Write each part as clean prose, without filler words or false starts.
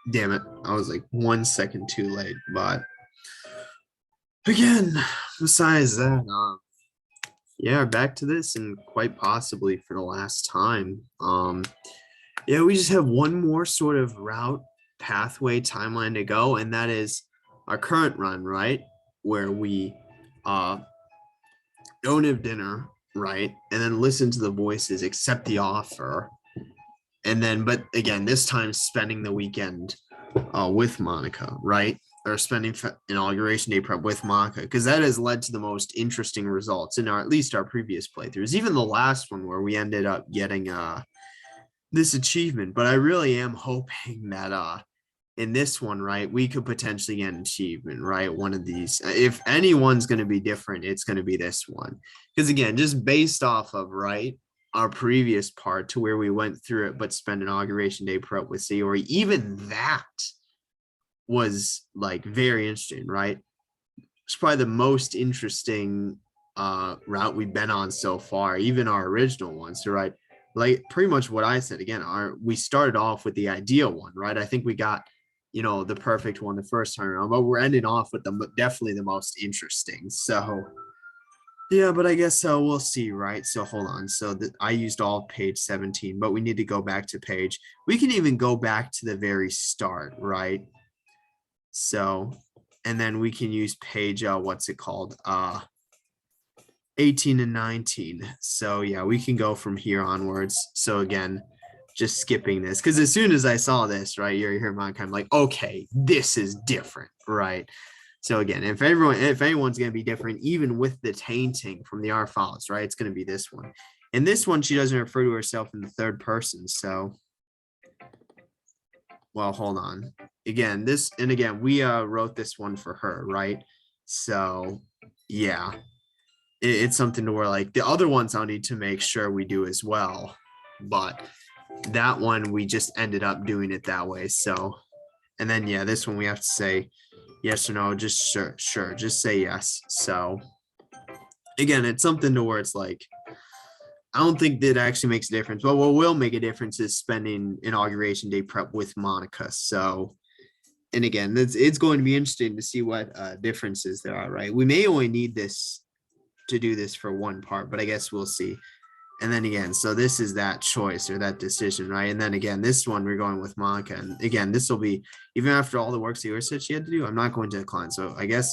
Damn it. I was like 1 second too late. But again, besides that, yeah, back to this and quite possibly for the last time. Yeah, we just have one more sort of route, pathway, timeline to go, and that is our current run, right? Where we uh don't have dinner, right? And then listen to the voices, accept the offer, and then, but again, this time spending the weekend with Monica, right? Or spending inauguration day prep with Monica, because that has led to the most interesting results in our at least our previous playthroughs, even the last one where we ended up getting this achievement. But I really am hoping that in this one, right, we could potentially get an achievement, right? One of these. If anyone's going to be different, it's going to be this one. Because again, just based off of, right, our previous part to where we went through it, but spent inauguration day prep with Sayori, even that was like very interesting, right? It's probably the most interesting route we've been on so far, even our original ones, right? Like pretty much what I said again, we started off with the ideal one, right? I think we got, the perfect one the first time around, but we're ending off with definitely the most interesting. So yeah, but I guess we'll see, right? So hold on. So I used all page 17, but we need to go back to page. We can even go back to the very start, right? So, and then we can use page, what's it called? 18 and 19. So yeah, we can go from here onwards. So again, just skipping this because as soon as I saw this, right, you're here, my kind of like, okay, this is different, right? So again, if anyone's going to be different, even with the tainting from the R files, right, it's going to be this one. And this one, she doesn't refer to herself in the third person. So, well, hold on. Again, we wrote this one for her, right? So, yeah, it's something to where like the other ones I'll need to make sure we do as well. But that one, we just ended up doing it that way. So, and then, yeah, this one we have to say yes or no, just sure, just say yes. So, again, it's something to where it's like, I don't think that actually makes a difference. But what will make a difference is spending inauguration day prep with Monica. So, and again, it's going to be interesting to see what differences there are, right? We may only need this to do this for one part, but I guess we'll see. And then again, so this is that choice or that decision, right? And then again, this one we're going with Monica. And again, this will be, even after all the work Sears said she had to do, I'm not going to decline. So I guess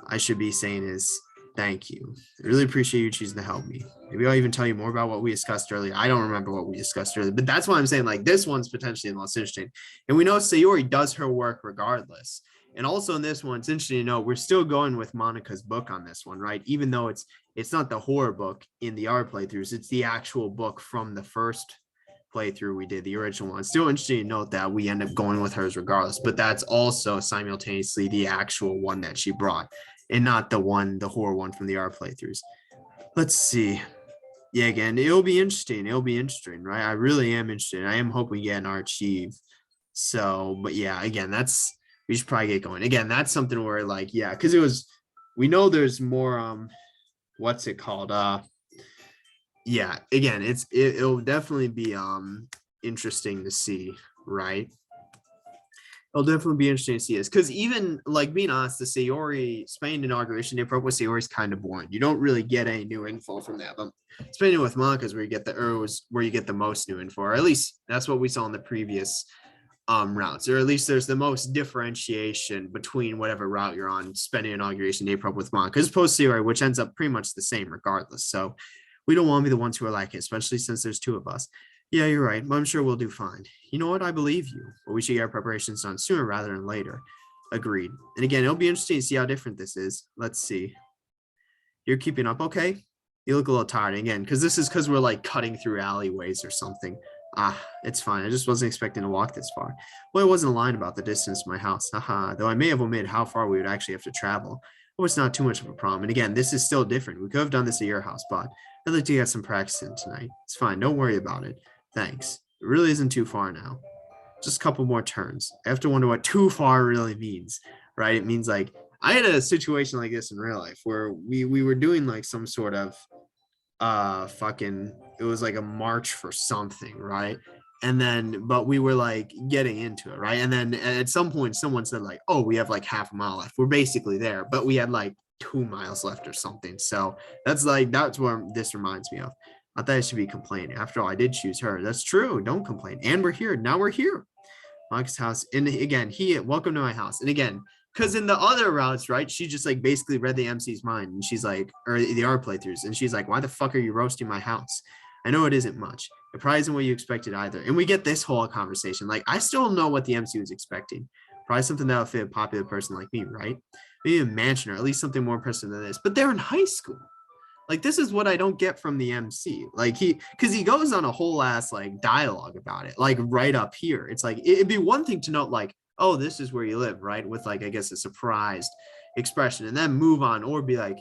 I should be saying is thank you. I really appreciate you choosing to help me. Maybe I'll even tell you more about what we discussed earlier. I don't remember what we discussed earlier, but that's why I'm saying like this one's potentially the most interesting. And we know Sayori does her work regardless. And also in this one, it's interesting to know we're still going with Monica's book on this one, right? Even though it's not the horror book in the art playthroughs, it's the actual book from the first playthrough we did, the original one. It's still interesting to note that we end up going with hers regardless, but that's also simultaneously the actual one that she brought and not the horror one from the art playthroughs. Let's see. Yeah, again, it'll be interesting. It'll be interesting, right? I really am interested. I am hoping we get an archive. So, but yeah, again, we should probably get going. Again, that's something where like, yeah, because we know there's more what's it called? Yeah, again, it'll definitely be interesting to see, right? It'll definitely be interesting to see this because even like being honest, the Sayori Spain inauguration day prep with Sayori is kind of boring. You don't really get any new info from that, but Spain with Monica's where you get where you get the most new info, or at least that's what we saw in the previous routes, or at least there's the most differentiation between whatever route you're on, spending inauguration day prep with Monica, as opposed to Sayori, which ends up pretty much the same regardless. So we don't want to be the ones who are like it, especially since there's two of us. Yeah, you're right. I'm sure we'll do fine. You know what? I believe you. But we should get our preparations done sooner rather than later. Agreed. And again, it'll be interesting to see how different this is. Let's see. You're keeping up okay? You look a little tired again, because we're like cutting through alleyways or something. It's fine. I just wasn't expecting to walk this far. Well, I wasn't lying about the distance to my house. Haha, though I may have omitted how far we would actually have to travel. Oh, it's not too much of a problem. And again, this is still different. We could have done this at your house, but I'd like to get some practice in tonight. It's fine. Don't worry about it. Thanks. It really isn't too far now. Just a couple more turns. I have to wonder what too far really means, right? It means like I had a situation like this in real life where we were doing like some sort of fucking, it was like a march for something, right? And then, but we were like getting into it, right? And then at some point, someone said like, "Oh, we have like half a mile left. We're basically there," but we had like 2 miles left or something. So that's where this reminds me of. I thought I should be complaining. After all, I did choose her. That's true. Don't complain. And we're here. Now we're here. Mike's house. And again, welcome to my house. And again, because in the other routes, right, she just like basically read the MC's mind, and she's like, or the art playthroughs, and she's like, "Why the fuck are you roasting my house? I know it isn't much. It probably isn't what you expected either." And we get this whole conversation. Like, I still don't know what the MC was expecting. Probably something that'll fit a popular person like me, right? Maybe a mansion, or at least something more impressive than this. But they're in high school. Like, this is what I don't get from the MC. Like, because he goes on a whole ass like dialogue about it, like right up here. It's like, it'd be one thing to note like, "Oh, this is where you live," right? With like, I guess, a surprised expression, and then move on, or be like,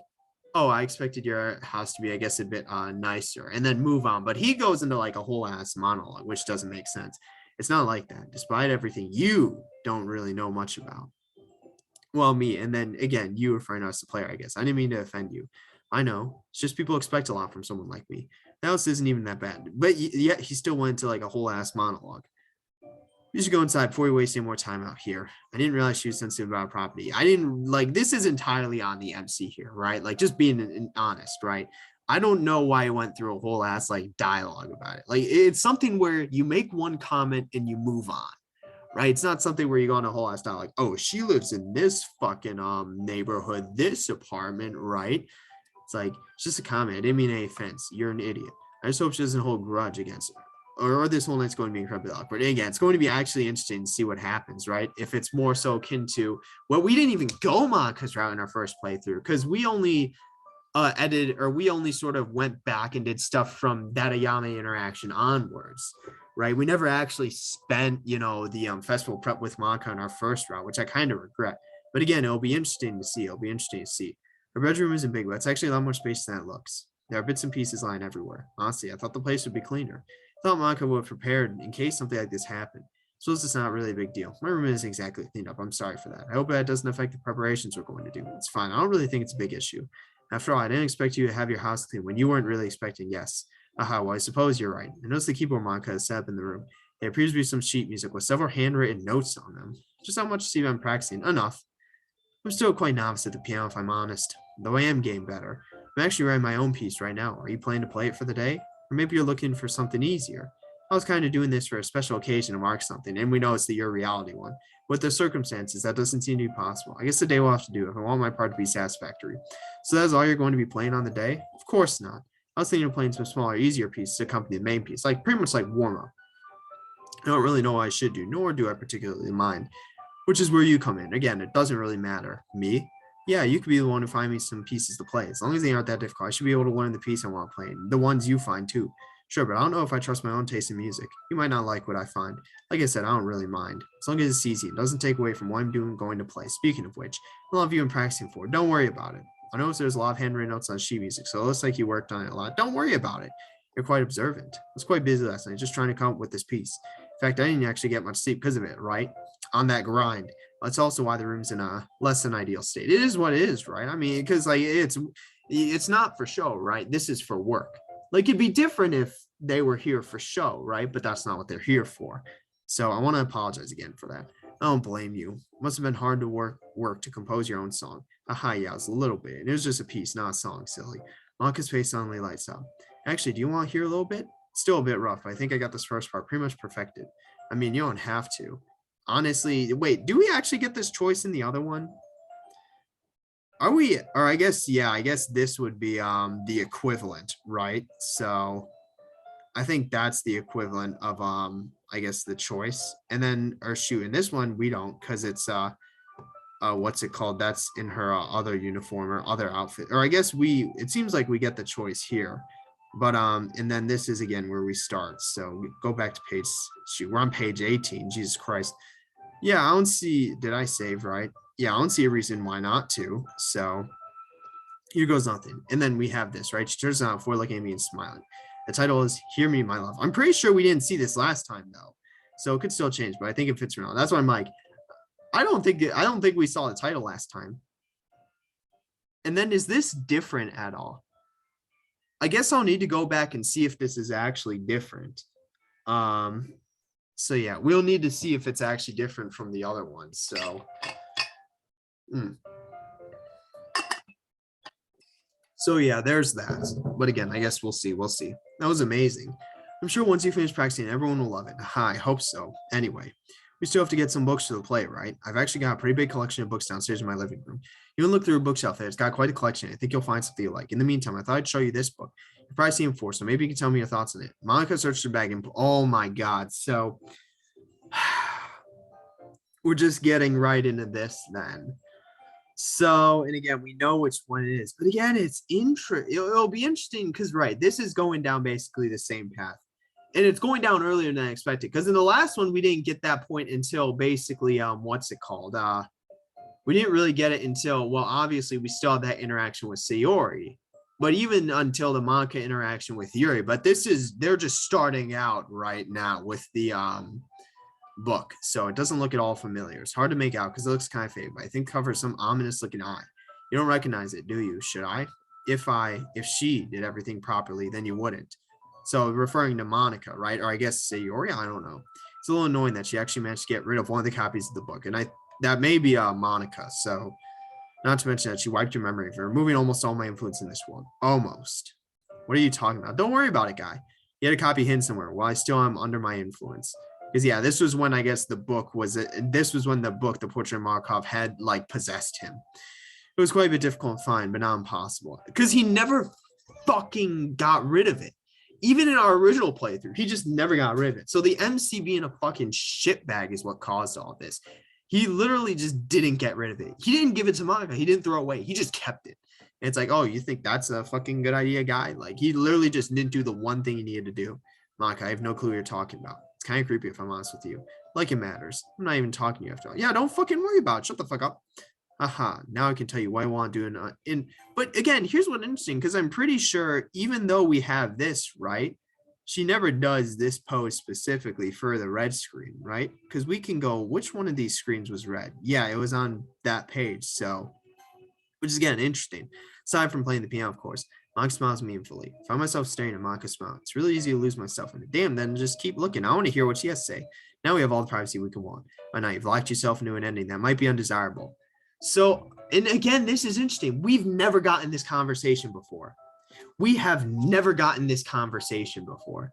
"Oh, I expected your house to be, I guess, a bit nicer," and then move on. But he goes into like a whole ass monologue, which doesn't make sense. It's not like that. Despite everything, you don't really know much about. Well, me, and then again, you referring to us as a player, I guess. I didn't mean to offend you. I know. It's just people expect a lot from someone like me. The house isn't even that bad. But yet he still went into like a whole ass monologue. "You should go inside before you waste any more time out here. I didn't realize she was sensitive about property." I didn't like, this is entirely on the MC here, right? Like, just being honest, right? I don't know why I went through a whole ass like dialogue about it. Like, it's something where you make one comment and you move on, right? It's not something where you go on a whole ass dialogue. "Oh, she lives in this fucking neighborhood, this apartment," right? It's like, it's just a comment. I didn't mean any offense. You're an idiot. I just hope she doesn't hold a grudge against her. Or this whole night's going to be incredibly awkward. And again, it's going to be actually interesting to see what happens, right? If it's more so akin to, well, we didn't even go Monica's route in our first playthrough, because we only edited, or we only sort of went back and did stuff from that Ayame interaction onwards, right? We never actually spent, the festival prep with Monica in our first round, which I kind of regret. But again, it'll be interesting to see. Her bedroom isn't big, but it's actually a lot more space than it looks. There are bits and pieces lying everywhere. Honestly, I thought the place would be cleaner. I thought Monica would have prepared in case something like this happened. So it's not really a big deal. My room isn't exactly cleaned up. I'm sorry for that. I hope that doesn't affect the preparations we're going to do. It's fine. I don't really think it's a big issue. After all, I didn't expect you to have your house clean when you weren't really expecting yes. Aha, well, I suppose you're right. I noticed the keyboard Monica has set up in the room. There appears to be some sheet music with several handwritten notes on them. Just how much see I'm practicing? Enough. I'm still quite novice at the piano, if I'm honest, though I am getting better. I'm actually writing my own piece right now. Are you planning to play it for the day? Or maybe you're looking for something easier? I was kind of doing this for a special occasion to mark something, and we know it's the Your Reality one. With the circumstances, that doesn't seem to be possible. I guess the day will have to do if I want my part to be satisfactory. So that's all you're going to be playing on the day? Of course not. I was thinking of playing some smaller, easier pieces to accompany the main piece, like pretty much like warm-up. I don't really know what I should do, nor do I particularly mind, which is where you come in. Again, it doesn't really matter. Me? Yeah, you could be the one to find me some pieces to play. As long as they aren't that difficult, I should be able to learn the piece I want to play, the ones you find too. Sure, but I don't know if I trust my own taste in music. You might not like what I find. Like I said, I don't really mind. As long as it's easy, it doesn't take away from what I'm doing going to play. Speaking of which, I love you and practicing for it. Don't worry about it. I notice there's a lot of handwritten notes on sheet music, so it looks like you worked on it a lot. Don't worry about it. You're quite observant. I was quite busy last night, just trying to come up with this piece. In fact, I didn't actually get much sleep because of it, right? On that grind. That's also why the room's in a less than ideal state. It is what it is, right? I mean, because like it's not for show, right? This is for work. Like, it'd be different if they were here for show, right? But that's not what they're here for. So I want to apologize again for that. I don't blame you. It must have been hard to work to compose your own song. Aha, yeah, it was a little bit. And it was just a piece, not a song, silly. Monica's face suddenly lights up. Actually, do you want to hear a little bit? It's still a bit rough. I think I got this first part pretty much perfected. I mean, you don't have to. Honestly, wait, do we actually get this choice in the other one? Are we, or I guess, yeah, I guess this would be the equivalent, right? So I think that's the equivalent of I guess the choice. And then, or shoot, in this one we don't, because it's what's it called? That's in her other uniform or other outfit. Or I guess it seems like we get the choice here. But and then this is again where we start. So we go back to page, shoot, we're on page 18. Jesus Christ. Yeah, I don't see, did I save right? Yeah, I don't see a reason why not to. So here goes nothing. And then we have this, right? She turns out before looking at me and smiling. The title is Hear Me, My Love. I'm pretty sure we didn't see this last time though. So it could still change, but I think it fits around. That's why I'm like, I don't think we saw the title last time. And then is this different at all? I guess I'll need to go back and see if this is actually different. So yeah, we'll need to see if it's actually different from the other ones. So So yeah, there's that. But again, I guess we'll see. We'll see. That was amazing. I'm sure once you finish practicing, everyone will love it. I hope so. Anyway, we still have to get some books for the play, right? I've actually got a pretty big collection of books downstairs in my living room. You can look through a bookshelf there. It's got quite a collection. I think you'll find something you like. In the meantime, I thought I'd show you this book. You've probably seen it before, so maybe you can tell me your thoughts on it. Monica searched her bag and oh my god. So we're just getting right into this then. So, and again, we know which one it is, but again, it'll be interesting because, right, this is going down basically the same path, and it's going down earlier than I expected. Because in the last one, we didn't get that point until basically, what's it called? We didn't really get it until, well, obviously, we still had that interaction with Sayori, but even until the Monica interaction with Yuri. But they're just starting out right now with the book, so it doesn't look at all familiar. It's hard to make out because it looks kind of fake, but I think covers some ominous looking eye. You don't recognize it, do you? Should I? If she did everything properly, then you wouldn't. So referring to Monica, right? Or I guess Sayori, I don't know. It's a little annoying that she actually managed to get rid of one of the copies of the book, and that may be Monica. So not to mention that she wiped your memory for removing almost all my influence in this world. Almost. What are you talking about? Don't worry about it, guy. You had a copy hidden somewhere while I still am under my influence. Because yeah, this was when I guess the book was this was when the book, The Portrait of Markov, had like possessed him. It was quite a bit difficult to find, but not impossible. Because he never fucking got rid of it. Even in our original playthrough, he just never got rid of it. So the MC being a fucking shitbag is what caused all this. He literally just didn't get rid of it. He didn't give it to Monica. He didn't throw it away. He just kept it. And it's like, oh, you think that's a fucking good idea, guy? Like, he literally just didn't do the one thing he needed to do. Monica, I have no clue what you're talking about. It's kind of creepy if I'm honest with you. Like it matters. I'm not even talking to you after all. Yeah, don't fucking worry about it. Shut the fuck up. Aha, now I can tell you what I want to do but again, here's what's interesting, because I'm pretty sure even though we have this, right, she never does this pose specifically for the red screen, right? Because we can go, which one of these screens was red? Yeah, it was on that page. So, which is again interesting. Aside from playing the piano, of course. Monica smiles meaningfully. I find myself staring at Monica's smile. It's really easy to lose myself in it. Damn, then just keep looking. I want to hear what she has to say. Now we have all the privacy we can want. By now, you've locked yourself into an ending that might be undesirable. So, and again, this is interesting. We've never gotten this conversation before. We have never gotten this conversation before.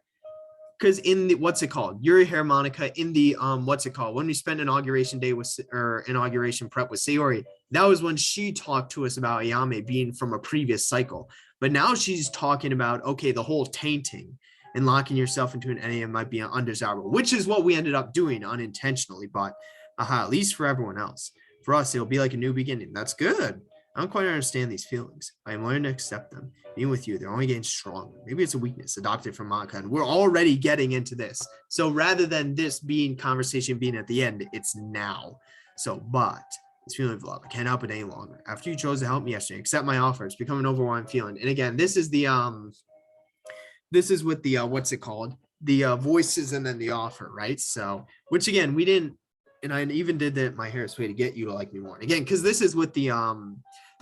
Because in the, what's it called? Yuri Harmonica in the, what's it called? When we spent inauguration day with, or inauguration prep with Sayori, that was when she talked to us about Ayame being from a previous cycle. But now she's talking about, okay, the whole tainting and locking yourself into an NAM might be undesirable, which is what we ended up doing unintentionally, but at least for everyone else. For us, it'll be like a new beginning. That's good. I don't quite understand these feelings. I am learning to accept them. Being with you, they're only getting stronger. Maybe it's a weakness adopted from Monica, and we're already getting into this. So rather than this being conversation being at the end, it's now. So, but this feeling of love, I can't help it any longer. After you chose to help me yesterday, accept my offer. It's become an overwhelming feeling. And again, this is the this is with the what's it called? The voices and then the offer, right? So, which again, we didn't, and I even did that my hair's way to get you to like me more. And again, because this is with the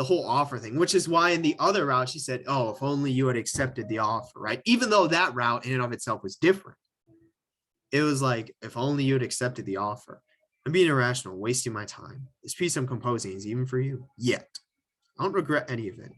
whole offer thing, which is why in the other route she said, oh, if only you had accepted the offer, right? Even though that route in and of itself was different. It was like, if only you had accepted the offer. I'm being irrational, wasting my time. This piece I'm composing is even for you. Yet. I don't regret any of it.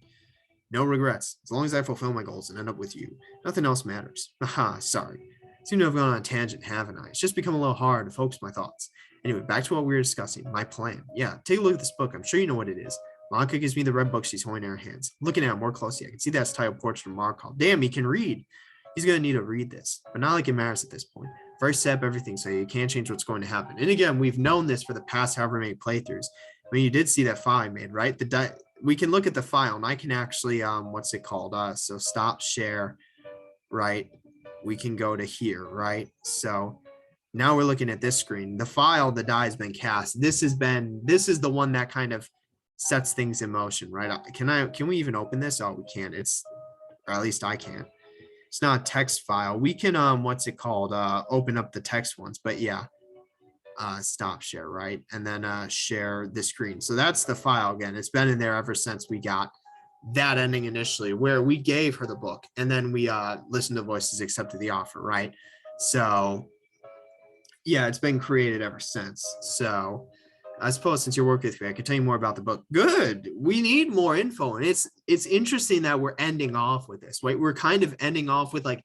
No regrets. As long as I fulfill my goals and end up with you, nothing else matters. Aha, sorry. Seem to have gone on a tangent, haven't I? It's just become a little hard to focus my thoughts. Anyway, back to what we were discussing. My plan. Yeah, take a look at this book. I'm sure you know what it is. Monica gives me the red book she's holding in her hands. Looking at it more closely, I can see that's titled Portrait of Markov. Damn, he can read. He's going to need to read this, but not like it matters at this point. First step, everything, so you can't change what's going to happen. And again, we've known this for the past however many playthroughs. I mean, you did see that file I made, right? We can look at the file, and I can actually, what's it called? So stop share, right? We can go to here, right? So now we're looking at this screen. The file, the die has been cast. This is the one that kind of sets things in motion, right? Can we even open this? Oh, we can't. Or at least I can't. It's not a text file. We can, what's it called? Open up the text ones, but yeah. Stop share, right? And then share the screen. So that's the file again. It's been in there ever since we got that ending initially, where we gave her the book and then we listened to voices, accepted the offer, right? So yeah, it's been created ever since. So I suppose since you're working with me, I can tell you more about the book. Good. We need more info. And it's interesting that we're ending off with this, right? We're kind of ending off with like,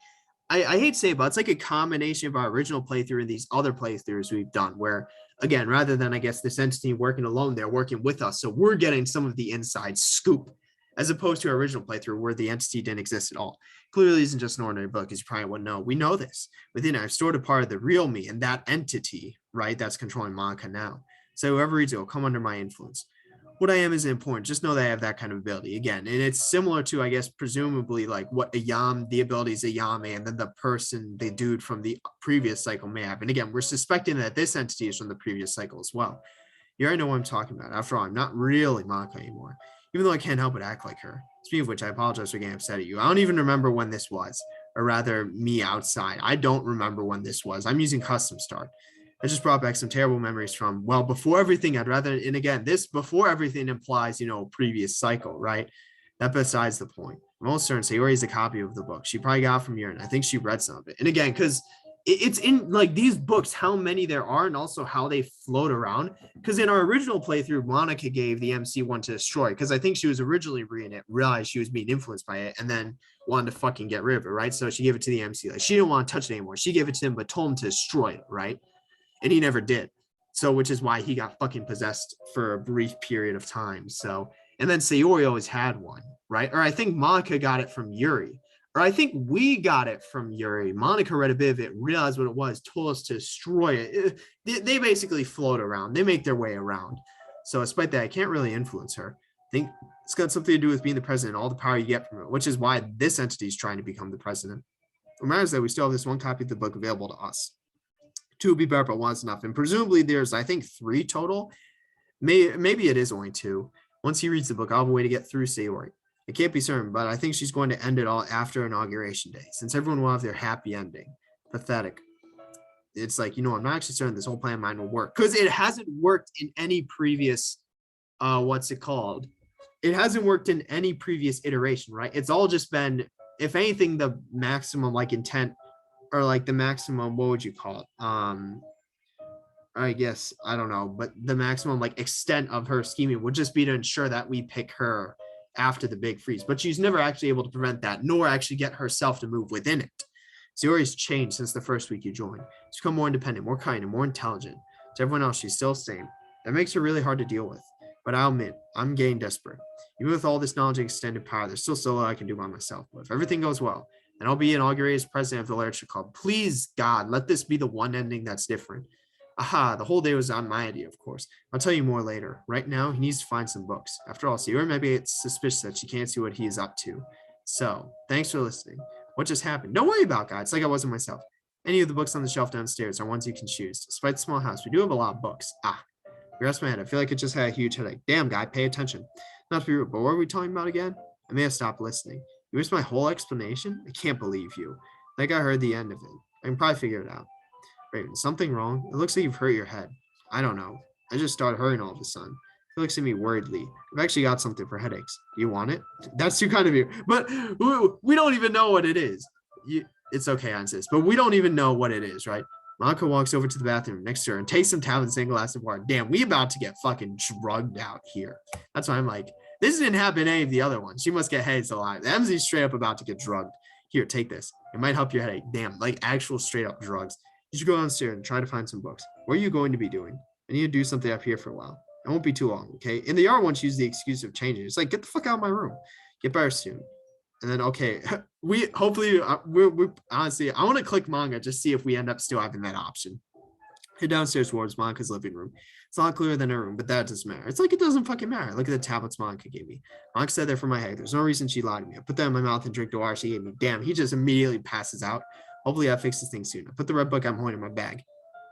I hate to say it, but it's like a combination of our original playthrough and these other playthroughs we've done where, again, rather than, I guess, this entity working alone, they're working with us. So we're getting some of the inside scoop as opposed to our original playthrough where the entity didn't exist at all. Clearly isn't just an ordinary book, as you probably wouldn't know. We know this. Within it, I've stored a part of the real me and that entity, right, that's controlling Monica now. So whoever reads it will come under my influence. What I am isn't important. Just know that I have that kind of ability. Again, and it's similar to, I guess, presumably like what the abilities a Yame and then the person, the dude from the previous cycle may have. And again, we're suspecting that this entity is from the previous cycle as well. You already know what I'm talking about. After all, I'm not really Monica anymore, even though I can't help but act like her. Speaking of which, I apologize for getting upset at you. I don't even remember when this was, or rather me outside. I don't remember when this was. I'm using custom start. I just brought back some terrible memories from, well, before everything, I'd rather, and again, this before everything implies, previous cycle, right? That besides the point. I'm almost certain Sayori's a copy of the book. She probably got from Urine. I think she read some of it. And again, because it's in like these books, how many there are, and also how they float around. Because in our original playthrough, Monica gave the MC one to destroy, because I think she was originally reading it, realized she was being influenced by it, and then wanted to fucking get rid of it, right? So she gave it to the MC. Like she didn't want to touch it anymore. She gave it to him, but told him to destroy it, right? And he never did. So, which is why he got fucking possessed for a brief period of time. So, and then Sayori always had one, right? Or I think Monica got it from Yuri. Or I think we got it from Yuri. Monica read a bit of it, realized what it was, told us to destroy it. They basically float around. They make their way around. So despite that, I can't really influence her. I think it's got something to do with being the president, all the power you get from it, which is why this entity is trying to become the president. What matters is that we still have this one copy of the book available to us. Two would be better, but one's enough. And presumably there's, I think, 3 total. Maybe it is only 2. Once he reads the book, I'll have a way to get through Sayori. I can't be certain, but I think she's going to end it all after Inauguration Day, since everyone will have their happy ending. Pathetic. It's like, I'm not actually certain this whole plan of mine will work, because it hasn't worked in any previous, what's it called? It hasn't worked in any previous iteration, right? It's all just been, if anything, the maximum like intent, or like the maximum, what would you call it? I guess, I don't know, but the maximum like extent of her scheming would just be to ensure that we pick her after the big freeze. But she's never actually able to prevent that, nor actually get herself to move within it. Sayori's changed since the first week you joined. She's become more independent, more kind, and more intelligent. To everyone else, she's still the same. That makes her really hard to deal with. But I'll admit, I'm getting desperate. Even with all this knowledge and extended power, there's still so little I can do by myself. But if everything goes well, and I'll be inaugurated as president of the literature club. Please, God, let this be the one ending that's different. Aha, the whole day was on my idea, of course. I'll tell you more later. Right now, he needs to find some books. After all, Sayori might be suspicious that she can't see what he is up to. So, thanks for listening. What just happened? Don't worry about God. It's like I wasn't myself. Any of the books on the shelf downstairs are ones you can choose. Despite the small house, we do have a lot of books. You rest my head. I feel like it just had a huge headache. Damn, guy, pay attention. Not to be rude, but what were we talking about again? I may have stopped listening. You missed my whole explanation? I can't believe you. I think I heard the end of it. I can probably figure it out. Raven, something wrong? It looks like you've hurt your head. I don't know. I just started hurting all of a sudden. He looks at me worriedly. I've actually got something for headaches. You want it? That's too kind of you. But we don't even know what it is. It's okay, I insist. But we don't even know what it is, right? Monica walks over to the bathroom next to her and takes some tablets and a glass of water. Damn, we about to get fucking drugged out here. That's why I'm like, this didn't happen in any of the other ones. She must get headaches a lot. The MZ's straight up about to get drugged. Here, take this. It might help your headache. Damn, like actual straight up drugs. You should go downstairs and try to find some books. What are you going to be doing? I need to do something up here for a while. It won't be too long, okay? In the yard, once use the excuse of changing. It's like, get the fuck out of my room. Get better soon. And then, okay, we honestly, I want to click manga just see if we end up still having that option. Head downstairs towards Monica's living room. It's a lot clearer than her room, but that doesn't matter. It's like it doesn't fucking matter. Look at the tablets Monica gave me. Monica said they're for my head. There's no reason she lied to me. I put that in my mouth and drink the water she gave me. Damn, he just immediately passes out. Hopefully that fixes things soon. I put the red book I'm holding in my bag.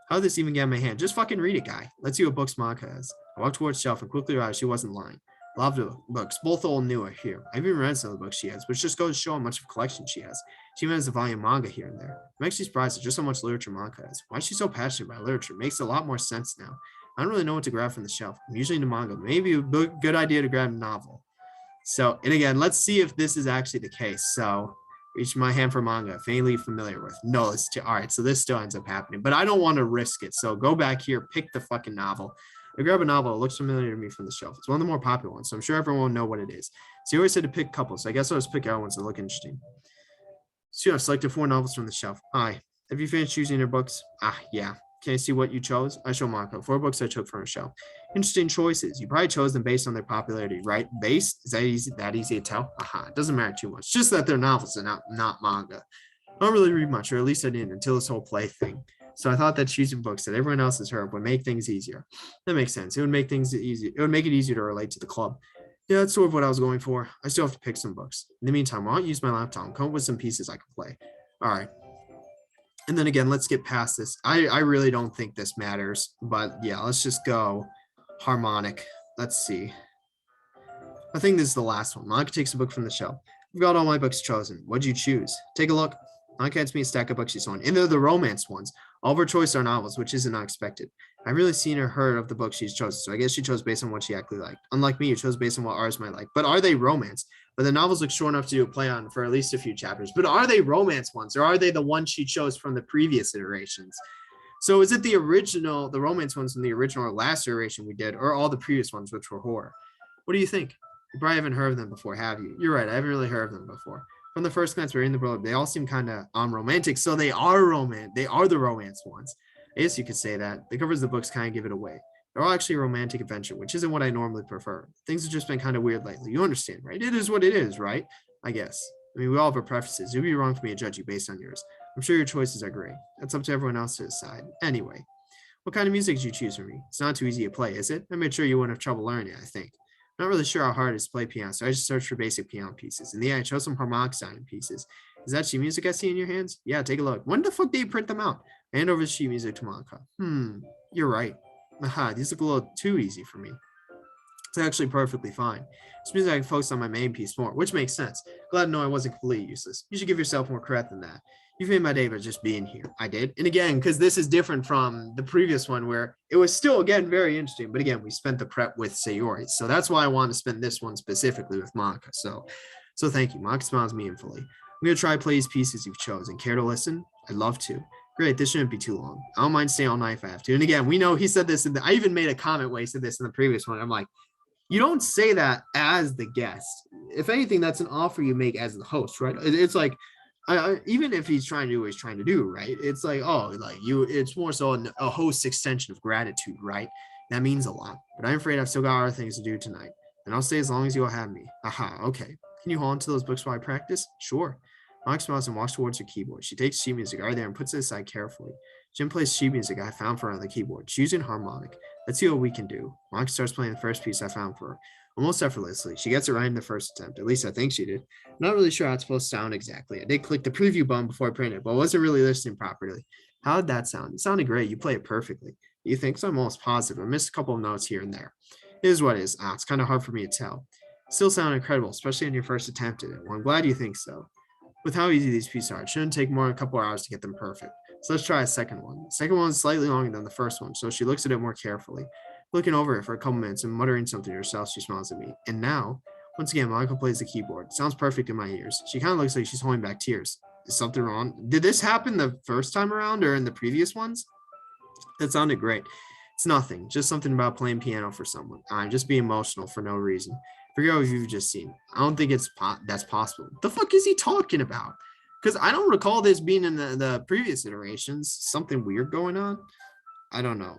How did this even get in my hand? Just fucking read it, guy. Let's see what books Monica has. I walked towards the shelf and quickly realized she wasn't lying. A lot of books, both old and new, are here. I've even read some of the books she has, which just goes to show how much of a collection she has. She even has a volume of manga here and there. I'm actually surprised at just how much literature Monica has. Why is she so passionate about literature? It makes a lot more sense now. I don't really know what to grab from the shelf. I'm usually into manga. Maybe a good idea to grab a novel. So, and again, let's see if this is actually the case. So, Reach my hand for manga, faintly familiar with. No, it's all right. So this still ends up happening, but I don't want to risk it. So go back here, pick the fucking novel. I grab a novel. It looks familiar to me from the shelf. It's one of the more popular ones, so I'm sure everyone will know what it is. So you always said to pick couples. So I guess I'll just pick out ones that look interesting. So I've selected 4 novels from the shelf. Hi. Have you finished choosing your books? Yeah. Can I see what you chose? I show Marco 4 books I took from a shelf. Interesting choices. You probably chose them based on their popularity, right? Based? Is that easy? That easy to tell? It doesn't matter too much. Just that they're novels and not manga. I don't really read much, or at least I didn't until this whole play thing. So I thought that choosing books that everyone else has heard would make things easier. That makes sense. It would make things easy. It would make it easier to relate to the club. Yeah, that's sort of what I was going for. I still have to pick some books. In the meantime, why don't you use my laptop and come up with some pieces I can play? All right. And then again, let's get past this. I really don't think this matters, but yeah, let's just go harmonic. Let's see. I think this is the last one. Monica takes a book from the shelf. I've got all my books chosen. What'd you choose? Take a look. Monica hands me a stack of books she's on, and they're the romance ones. All of her choices are novels, which isn't unexpected. I've really seen or heard of the books she's chosen, so I guess she chose based on what she actually liked. Unlike me, who chose based on what ours might like. But are they romance? But the novels look short enough to do a play on for at least a few chapters. But are they romance ones, or are they the ones she chose from the previous iterations? So is it the original, the romance ones from the original or last iteration we did, or all the previous ones, which were horror? What do you think? You probably haven't heard of them before, have you? You're right. I haven't really heard of them before. From the first glance, we're in the world. They all seem kind of romantic. So they are romance. They are the romance ones. I guess you could say that. The covers of the books kind of give it away. They're all actually a romantic adventure, which isn't what I normally prefer. Things have just been kind of weird lately. You understand, right? It is what it is, right? I guess. I mean, we all have our preferences. It would be wrong for me to judge you based on yours. I'm sure your choices are great. That's up to everyone else to decide. Anyway, what kind of music did you choose for me? It's not too easy to play, is it? I made sure you wouldn't have trouble learning it, I think. I'm not really sure how hard it is to play piano, so I just searched for basic piano pieces. In the end, I chose some harmonic sounding pieces. Is that sheet music I see in your hands? Yeah, take a look. When the fuck did you print them out? I hand over the sheet music to Monica. You're right. These look a little too easy for me. It's actually perfectly fine. This means I can focus on my main piece more, which makes sense. Glad to know I wasn't completely useless. You should give yourself more credit than that. You've made my day by just being here. I did. And again, because this is different from the previous one where it was still, again, very interesting. But again, we spent the prep with Sayori. So that's why I wanted to spend this one specifically with Monica. So thank you. Monica smiles meaningfully. I'm going to try to play these pieces you've chosen. Care to listen? I'd love to. Great, this shouldn't be too long. I don't mind staying all night if I have to. And again, we know he said this, I even made a comment where he said this in the previous one. I'm like, you don't say that as the guest. If anything, that's an offer you make as the host, right? It's like, even if he's trying to do what he's trying to do, right? It's like, it's more so a host's extension of gratitude, right? That means a lot. But I'm afraid I've still got other things to do tonight. And I'll stay as long as you'll have me. Okay. Can you hold on to those books while I practice? Sure. Monica smiles and walks towards her keyboard. She takes sheet music right there and puts it aside carefully. Jim plays sheet music I found for her on the keyboard. She's using harmonic. Let's see what we can do. Monica starts playing the first piece I found for her. Almost effortlessly. She gets it right in the first attempt. At least I think she did. I'm not really sure how it's supposed to sound exactly. I did click the preview button before I printed it, but I wasn't really listening properly. How did that sound? It sounded great. You play it perfectly. You think so? I'm almost positive. I missed a couple of notes here and there. It is what it is. It's kind of hard for me to tell. Still sound incredible, especially in your first attempt at it. Well, I'm glad you think so. With how easy these pieces are, it shouldn't take more than a couple hours to get them perfect. So let's try a second one. The second one is slightly longer than the first one, so she looks at it more carefully. Looking over it for a couple minutes and muttering something to herself, she smiles at me. And now, once again, Monica plays the keyboard. It sounds perfect in my ears. She kind of looks like she's holding back tears. Is something wrong? Did this happen the first time around or in the previous ones? That sounded great. It's nothing, just something about playing piano for someone. I'm just being emotional for no reason. Forget what you've just seen. I don't think that's possible. The fuck is he talking about? Because I don't recall this being in the previous iterations. Something weird going on? I don't know.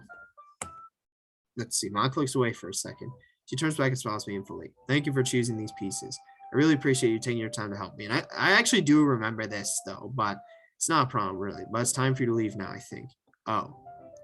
Let's see. Monica looks away for a second. She turns back and smiles meaningfully. Thank you for choosing these pieces. I really appreciate you taking your time to help me. And I actually do remember this, though, but it's not a problem, really. But it's time for you to leave now, I think. Oh,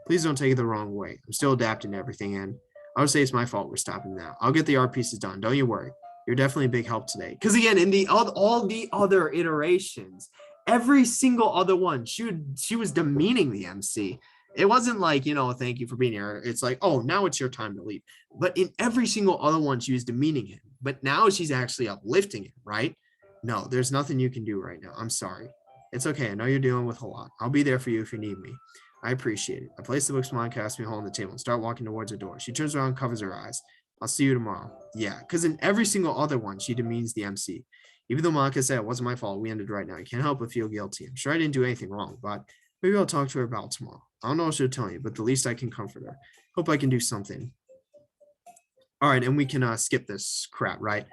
please don't take it the wrong way. I'm still adapting to everything, and I would say it's my fault we're stopping now. I'll get the art pieces done. Don't you worry. You're definitely a big help today. Because again, in all the other iterations, every single other one, she was demeaning the MC. It wasn't like, thank you for being here. It's like, oh, now it's your time to leave. But in every single other one, she was demeaning him. But now she's actually uplifting him, right? No, there's nothing you can do right now. I'm sorry. It's okay. I know you're dealing with a lot. I'll be there for you if you need me. I appreciate it. I place the books Monica asked me to hold on the table and start walking towards the door. She turns around and covers her eyes. I'll see you tomorrow. Yeah, because in every single other one, she demeans the MC. Even though Monica said it wasn't my fault, we ended right now. I can't help but feel guilty. I'm sure I didn't do anything wrong, but maybe I'll talk to her about it tomorrow. I don't know what she'll tell you, but the least I can comfort her. Hope I can do something. All right, and we can skip this crap, right?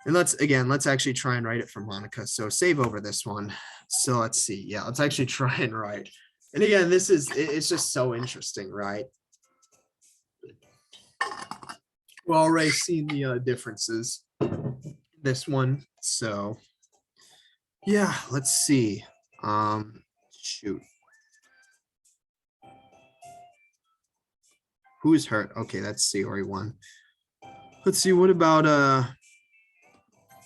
And let's actually try and write it for Monica. So save over this one. So let's see. Yeah, let's actually try and write. And again, it's just so interesting, right? We're already seeing the differences in this one. So yeah, let's see. Shoot. Who's hurt? Okay, that's Sayori one. Let's see, what about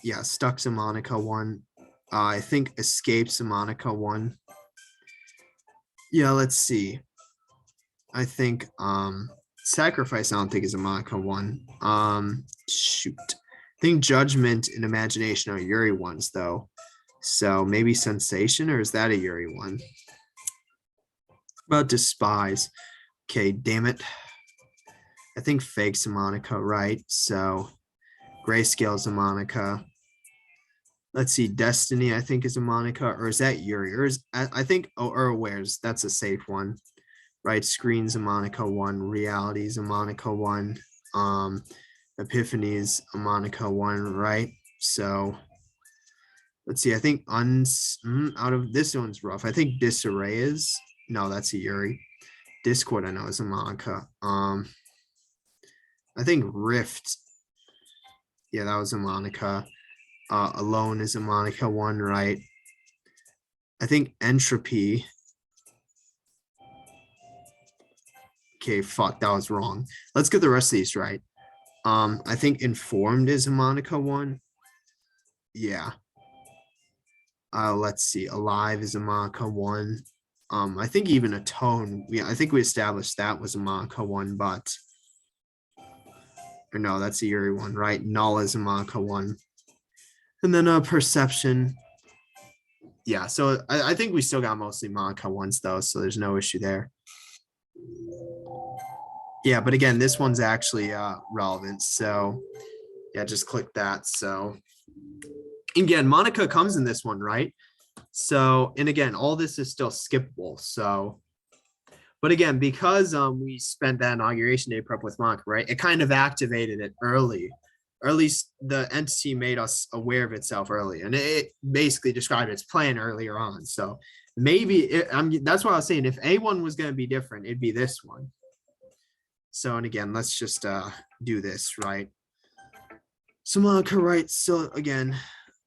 yeah, Stuck's a Monica one. I think Escapes a Monica one. Yeah, let's see. I think Sacrifice I don't think is a Monica one. Shoot. I think Judgment and Imagination are Yuri ones though. So maybe Sensation, or is that a Yuri one? About Despise. Okay, damn it. I think Fake's a Monica, right? So Grayscale's a Monica. Let's see, Destiny, I think is a Monica, or is that Yuri? Or is I think or Awares, that's a safe one, right? Screen's a Monica one, Reality's a Monica one, Epiphany's a Monica one, right? So let's see, I think out of this one's rough. I think Disarray is, no, that's a Yuri. Discord, I know, is a Monica. I think Rift, yeah, that was a Monica. Alone is a Monica one, right? I think Entropy. Okay, fuck, that was wrong. Let's get the rest of these right. I think Informed is a Monica one. Yeah. Let's see, Alive is a Monica one. I think even Atone, I think we established that was a Monica one, but or no, that's a Yuri one, right? Null is a Monica one. And then Perception. Yeah, so I think we still got mostly Monica ones though, so there's no issue there. Yeah, but again, this one's actually relevant. So yeah, just click that. So again, Monica comes in this one, right? So, and again, all this is still skippable. So, but again, because we spent that inauguration day prep with Monica, right? It kind of activated it early, or at least the entity made us aware of itself early, and it basically described its plan earlier on. So maybe that's what I was saying. If A1 was going to be different, it'd be this one. So, and again, let's just do this, right? So Monica, right? So again,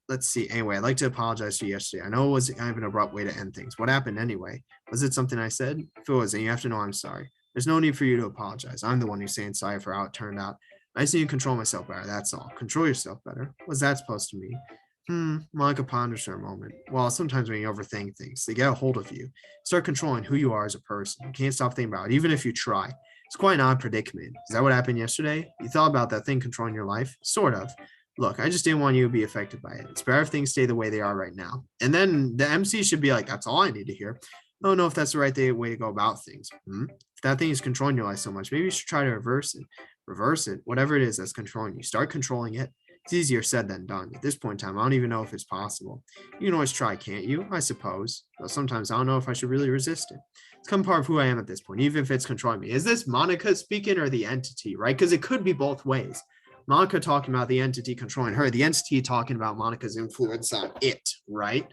let's see. Anyway, I'd like to apologize for yesterday. I know it was kind of an abrupt way to end things. What happened anyway? Was it something I said? If it was, then you have to know I'm sorry. There's no need for you to apologize. I'm the one who's saying sorry for how it turned out. I just need to control myself better. That's all. Control yourself better. What's that supposed to mean? Monica ponders for a moment. Well, sometimes when you overthink things, they get a hold of you. Start controlling who you are as a person. You can't stop thinking about it, even if you try. It's quite an odd predicament. Is that what happened yesterday? You thought about that thing controlling your life? Sort of. Look, I just didn't want you to be affected by it. It's better if things stay the way they are right now. And then the MC should be like, that's all I need to hear. I don't know if that's the right way to go about things. If that thing is controlling your life so much, maybe you should try to reverse it. Reverse it, whatever it is that's controlling you. Start controlling it. It's easier said than done. At this point in time, I don't even know if it's possible. You can always try, can't you? I suppose. Though sometimes I don't know if I should really resist it. It's become part of who I am at this point, even if it's controlling me. Is this Monica speaking or the entity, right? Because it could be both ways. Monica talking about the entity controlling her, the entity talking about Monica's influence on it, right?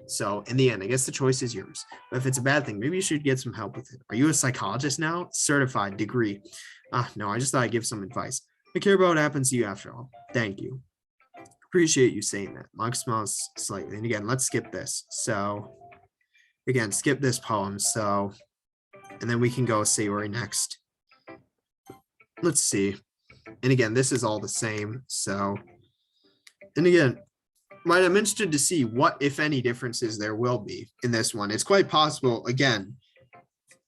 So in the end, I guess the choice is yours. But if it's a bad thing, maybe you should get some help with it. Are you a psychologist now? Certified degree. No, I just thought I'd give some advice. I care about what happens to you after all. Thank you. Appreciate you saying that. Monica smiles slightly. And again, let's skip this. So again, skip this poem. So, and then we can go Sayori next. Let's see. And again, this is all the same. So, and again, right, I'm interested to see what, if any, differences there will be in this one. It's quite possible, again,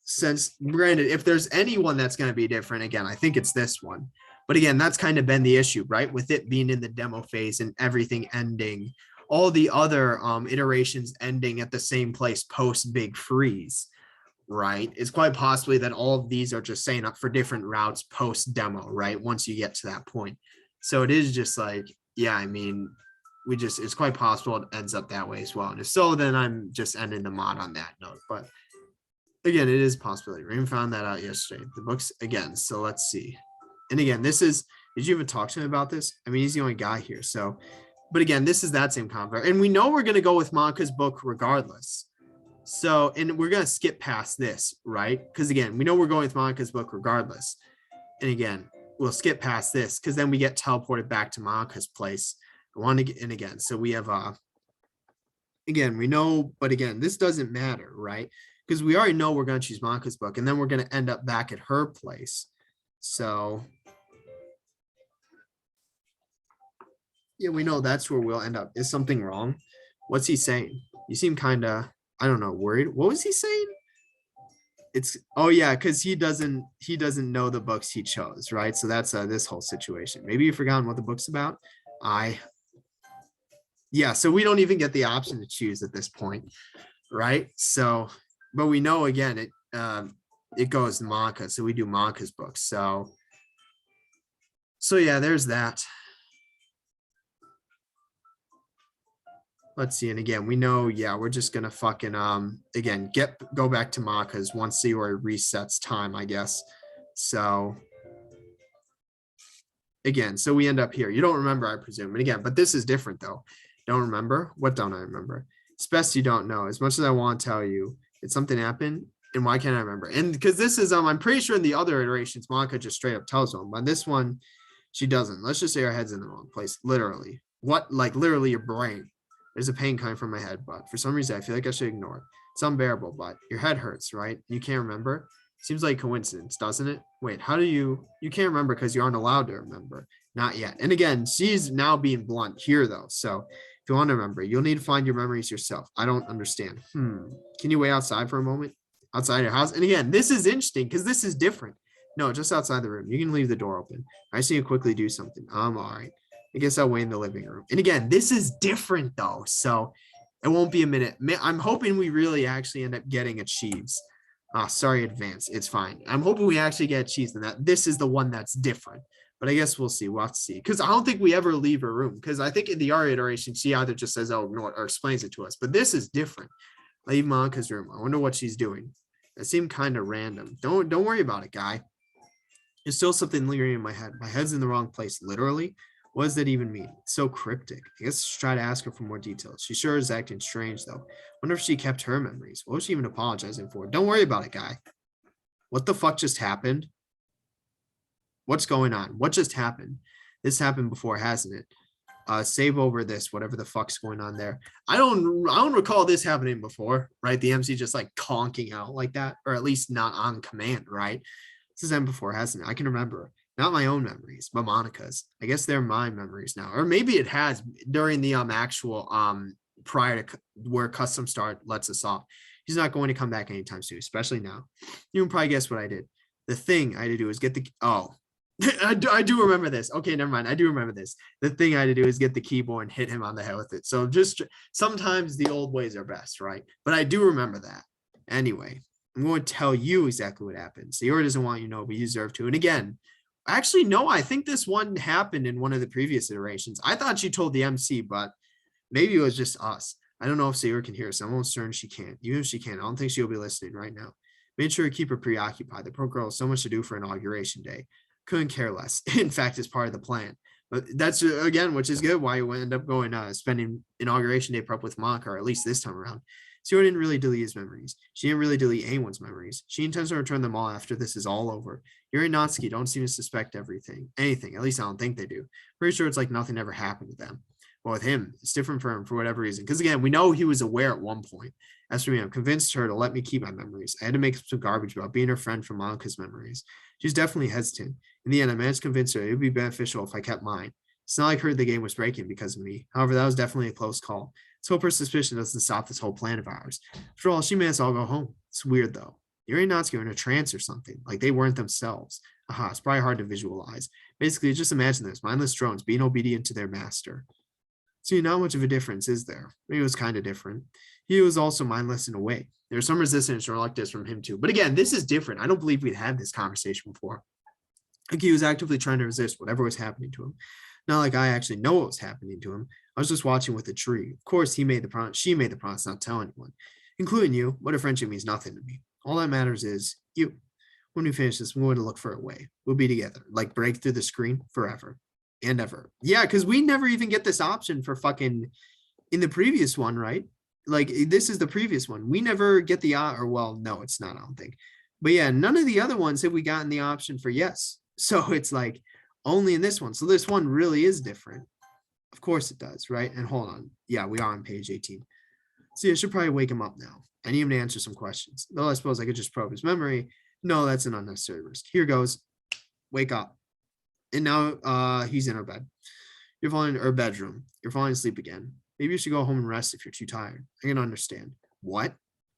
since granted, if there's anyone that's going to be different, again, I think it's this one. But again, that's kind of been the issue, right? With it being in the demo phase and everything ending, all the other iterations ending at the same place post big freeze, right? It's quite possibly that all of these are just saying up for different routes post demo, right? Once you get to that point. So it is just like, yeah, I mean, it's quite possible it ends up that way as well. And if so, then I'm just ending the mod on that note. But again, it is a possibility. Rain found that out yesterday. The books again. So let's see. And again, this is, did you even talk to him about this? I mean, he's the only guy here. So, but again, this is that same convert. And we know we're going to go with Monica's book regardless. So, and we're going to skip past this, right? Because again, we know we're going with Monica's book regardless. And again, we'll skip past this because then we get teleported back to Monica's place. I want to get in again. So we have, again, we know, but again, this doesn't matter, right? Because we already know we're going to choose Monica's book and then we're going to end up back at her place. So yeah, we know that's where we'll end up. Is something wrong? What's he saying? You seem kind of, I don't know, worried. What was he saying? It's, oh yeah, because he doesn't know the books he chose, right? So that's this whole situation. Maybe you've forgotten what the book's about. Yeah, so we don't even get the option to choose at this point, right? So, but we know again it goes to Monica, so we do Monica's book. So yeah, there's that. Let's see. And again, we know, yeah, we're just gonna fucking again go back to Monica's once Seaward resets time, I guess. So again, so we end up here. You don't remember, I presume. And again, but this is different though. Don't remember? What don't I remember? It's best you don't know. As much as I want to tell you, did something happen? And why can't I remember? And because this is I'm pretty sure in the other iterations, Monica just straight up tells them, but this one, she doesn't. Let's just say our head's in the wrong place. Literally. What? Like literally your brain. There's a pain coming from my head, but for some reason I feel like I should ignore it. It's unbearable, but your head hurts, right? You can't remember. Seems like coincidence, doesn't it? Wait, how do you can't remember because you aren't allowed to remember. Not yet. And again, she's now being blunt here though. So if you want to remember, you'll need to find your memories yourself. I don't understand. Can you wait outside for a moment? Outside your house? And again, this is interesting because this is different. No, just outside the room. You can leave the door open. I see you quickly do something. I'm all right. I guess I'll wait in the living room. And again, this is different though. So it won't be a minute. I'm hoping we really actually end up getting a cheese. Sorry, advance. It's fine. I'm hoping we actually get cheese and that this is the one that's different. But I guess we'll see. We'll have to see. Because I don't think we ever leave her room. Because I think in the R iteration, she either just says, oh, no, or explains it to us. But this is different. Leave Monica's room. I wonder what she's doing. It seemed kind of random. Don't worry about it, guy. There's still something lingering in my head. My head's in the wrong place, literally. What does that even mean? It's so cryptic. I guess I should try to ask her for more details. She sure is acting strange, though. Wonder if she kept her memories. What was she even apologizing for? Don't worry about it, guy. What the fuck just happened? What's going on? What just happened? This happened before, hasn't it? Save over this, whatever the fuck's going on there. I don't recall this happening before, right? The MC just like conking out like that, or at least not on command, right? This has happened before, hasn't it? I can remember. Not my own memories, but Monica's. I guess they're my memories now. Or maybe it has during the actual prior to where custom start lets us off. He's not going to come back anytime soon, especially now. You can probably guess what I did. The thing I had to do is get the I do remember this. Okay, never mind. I do remember this. The thing I had to do is get the keyboard and hit him on the head with it. So just sometimes the old ways are best, right? But I do remember that. Anyway, I'm going to tell you exactly what happened. Sayori doesn't want you to know, but you deserve to. And again, actually, no, I think this one happened in one of the previous iterations. I thought she told the MC, but maybe it was just us. I don't know if Sayori can hear us. I'm almost certain she can't. Even if she can, I don't think she'll be listening right now. Made sure to keep her preoccupied. The poor girl has so much to do for Inauguration Day. Couldn't care less. In fact, it's part of the plan. But that's, again, which is good, why you end up going spending Inauguration Day prep with Monica, or at least this time around. Sayori didn't really delete his memories. She didn't really delete anyone's memories. She intends to return them all after this is all over. Yuri and Natsuki don't seem to suspect anything. At least I don't think they do. Pretty sure it's like nothing ever happened to them. But with him, it's different for him for whatever reason. Because again, we know he was aware at one point. As for me, I'm convinced her to let me keep my memories. I had to make some garbage about being her friend from Monica's memories. She's definitely hesitant. In the end, I managed to convince her it would be beneficial if I kept mine. It's not like her the game was breaking because of me. However, that was definitely a close call. Let's hope her suspicion doesn't stop this whole plan of ours. After all, she made us all go home. It's weird though. Yuri and Natsuki were in a trance or something, like they weren't themselves. Aha, it's probably hard to visualize. Basically, just imagine this, mindless drones being obedient to their master. See, not much of a difference, is there? Maybe it was kind of different. He was also mindless in a way. There's some resistance or reluctance from him too. But again, this is different. I don't believe we'd had this conversation before. Like he was actively trying to resist whatever was happening to him. Not like I actually know what was happening to him. I was just watching with a tree. Of course, he made the promise. She made the promise not to tell anyone, including you. What if friendship means nothing to me? All that matters is you. When we finish this, we're going to look for a way. We'll be together, like break through the screen forever and ever. Yeah, because we never even get this option for fucking in the previous one, right? Like this is the previous one. We never get the or well, no, it's not. I don't think. But yeah, none of the other ones have we gotten the option for yes. So it's like only in this one. So this one really is different. Of course it does, right? And hold on. Yeah, we are on page 18. See, I should probably wake him up now. I need him to answer some questions. Though I suppose I could just probe his memory. No, that's an unnecessary risk. Here goes. Wake up. And now he's in her bed. You're falling in her bedroom. You're falling asleep again. Maybe you should go home and rest if you're too tired. I can understand. What?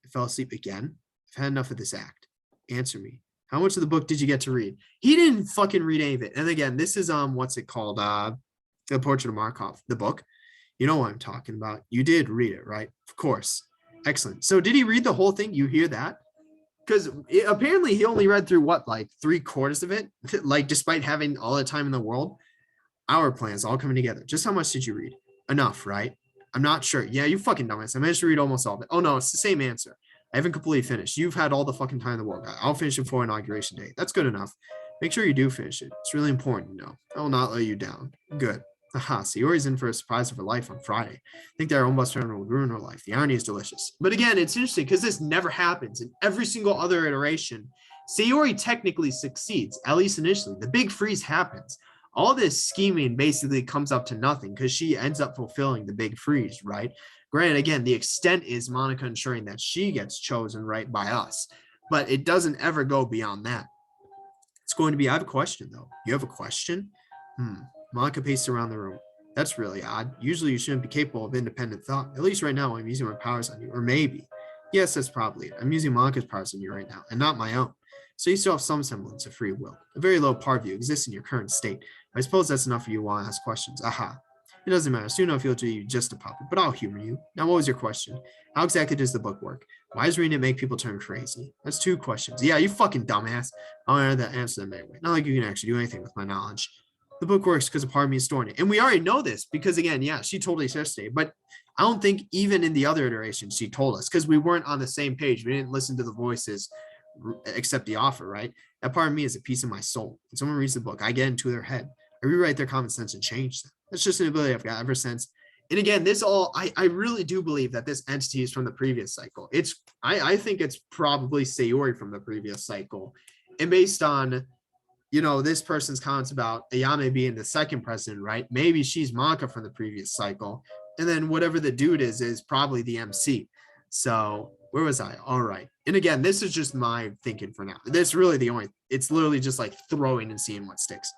I fell asleep again? I've had enough of this act. Answer me. How much of the book did you get to read? He didn't fucking read any of it. And again, this is what's it called? The Portrait of Markov, the book. You know what I'm talking about. You did read it, right? Of course. Excellent. So did he read the whole thing? You hear that? Because apparently he only read through what, like 3/4 of it? Like despite having all the time in the world, our plans all coming together. Just how much did you read? Enough, right? I'm not sure. Yeah, you fucking dumbass. I managed to read almost all of it. Oh no, it's the same answer. I haven't completely finished. You've had all the fucking time in the world. I'll finish it before inauguration day. That's good enough. Make sure you do finish it. It's really important, you know. I will not let you down. Good. Aha, Sayori's in for a surprise of her life on Friday. I think that her own bus driver will ruin her life. The irony is delicious. But again, it's interesting because this never happens. In every single other iteration, Sayori technically succeeds, at least initially. The big freeze happens. All this scheming basically comes up to nothing because she ends up fulfilling the big freeze, right? Granted, again, the extent is Monica ensuring that she gets chosen right by us, but it doesn't ever go beyond that. It's going to be, I have a question though. You have a question? Monica paced around the room. That's really odd. Usually you shouldn't be capable of independent thought. At least right now I'm using my powers on you. Or maybe. Yes, that's probably it. I'm using Monica's powers on you right now and not my own. So you still have some semblance of free will. A very low part of you exists in your current state. I suppose that's enough for you to want to ask questions. Aha. It doesn't matter. Soon I'll feel to you just a puppet, but I'll humor you. Now, what was your question? How exactly does the book work? Why does reading it make people turn crazy? That's 2 questions. Yeah, you fucking dumbass. I'll answer them anyway. Not like you can actually do anything with my knowledge. The book works because a part of me is storing it. And we already know this because, again, yeah, she told us yesterday. But I don't think even in the other iterations she told us because we weren't on the same page. We didn't listen to the voices except the offer, right? That part of me is a piece of my soul. When someone reads the book, I get into their head. I rewrite their common sense and change them. That's just an ability I've got ever since. And again, this all, I really do believe that this entity is from the previous cycle. I think it's probably Sayori from the previous cycle. And based on, you know, this person's comments about Ayame being the second president, right? Maybe she's Monica from the previous cycle. And then whatever the dude is probably the MC. So where was I? All right. And again, this is just my thinking for now. This really it's literally just like throwing and seeing what sticks.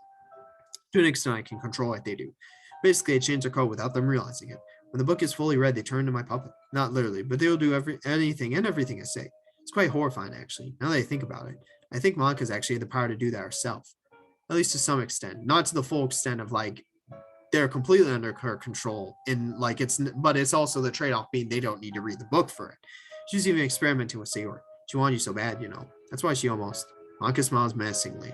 To an extent, I can control what they do. Basically, I change their code without them realizing it. When the book is fully read, they turn to my puppet. Not literally, but they will do anything and everything I say. It's quite horrifying, actually, now that I think about it. I think Monica's actually had the power to do that herself. At least to some extent. Not to the full extent of, like, they're completely under her control. And, like, but it's also the trade-off being they don't need to read the book for it. She's even experimenting with Sayori. She wanted you so bad, you know. That's why she almost... Monica smiles menacingly.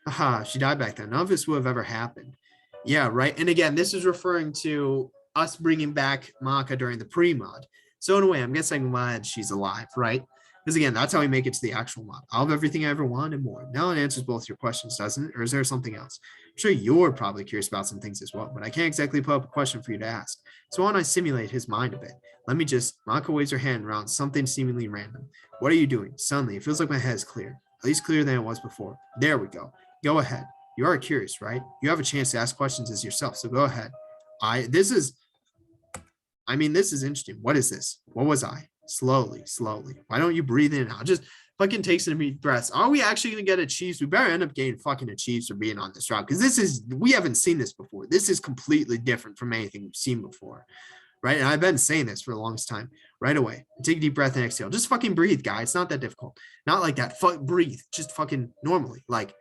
Aha, she died back then. None of this would have ever happened. Yeah, right. And again, this is referring to us bringing back Monica during the pre-mod. So in a way, I'm guessing glad she's alive, right? Because again, that's how we make it to the actual mod. I'll have everything I ever want and more. Now it answers both your questions, doesn't it? Or is there something else? I'm sure you're probably curious about some things as well, but I can't exactly put up a question for you to ask. So why don't I simulate his mind a bit? Monica waves her hand around something seemingly random. What are you doing? Suddenly, it feels like my head is clear. At least clearer than it was before. There we go. Go ahead. You are curious, right? You have a chance to ask questions as yourself, so go ahead. This is interesting. What is this? What was I? Slowly. Why don't you breathe in and out? Just fucking take some deep breaths. Are we actually going to get achieves? We better end up getting fucking achieves for being on this route because we haven't seen this before. This is completely different from anything we've seen before. Right? And I've been saying this for the longest time. Right away. Take a deep breath and exhale. Just fucking breathe, guys. It's not that difficult. Not like that. Breathe. Just fucking normally. Like,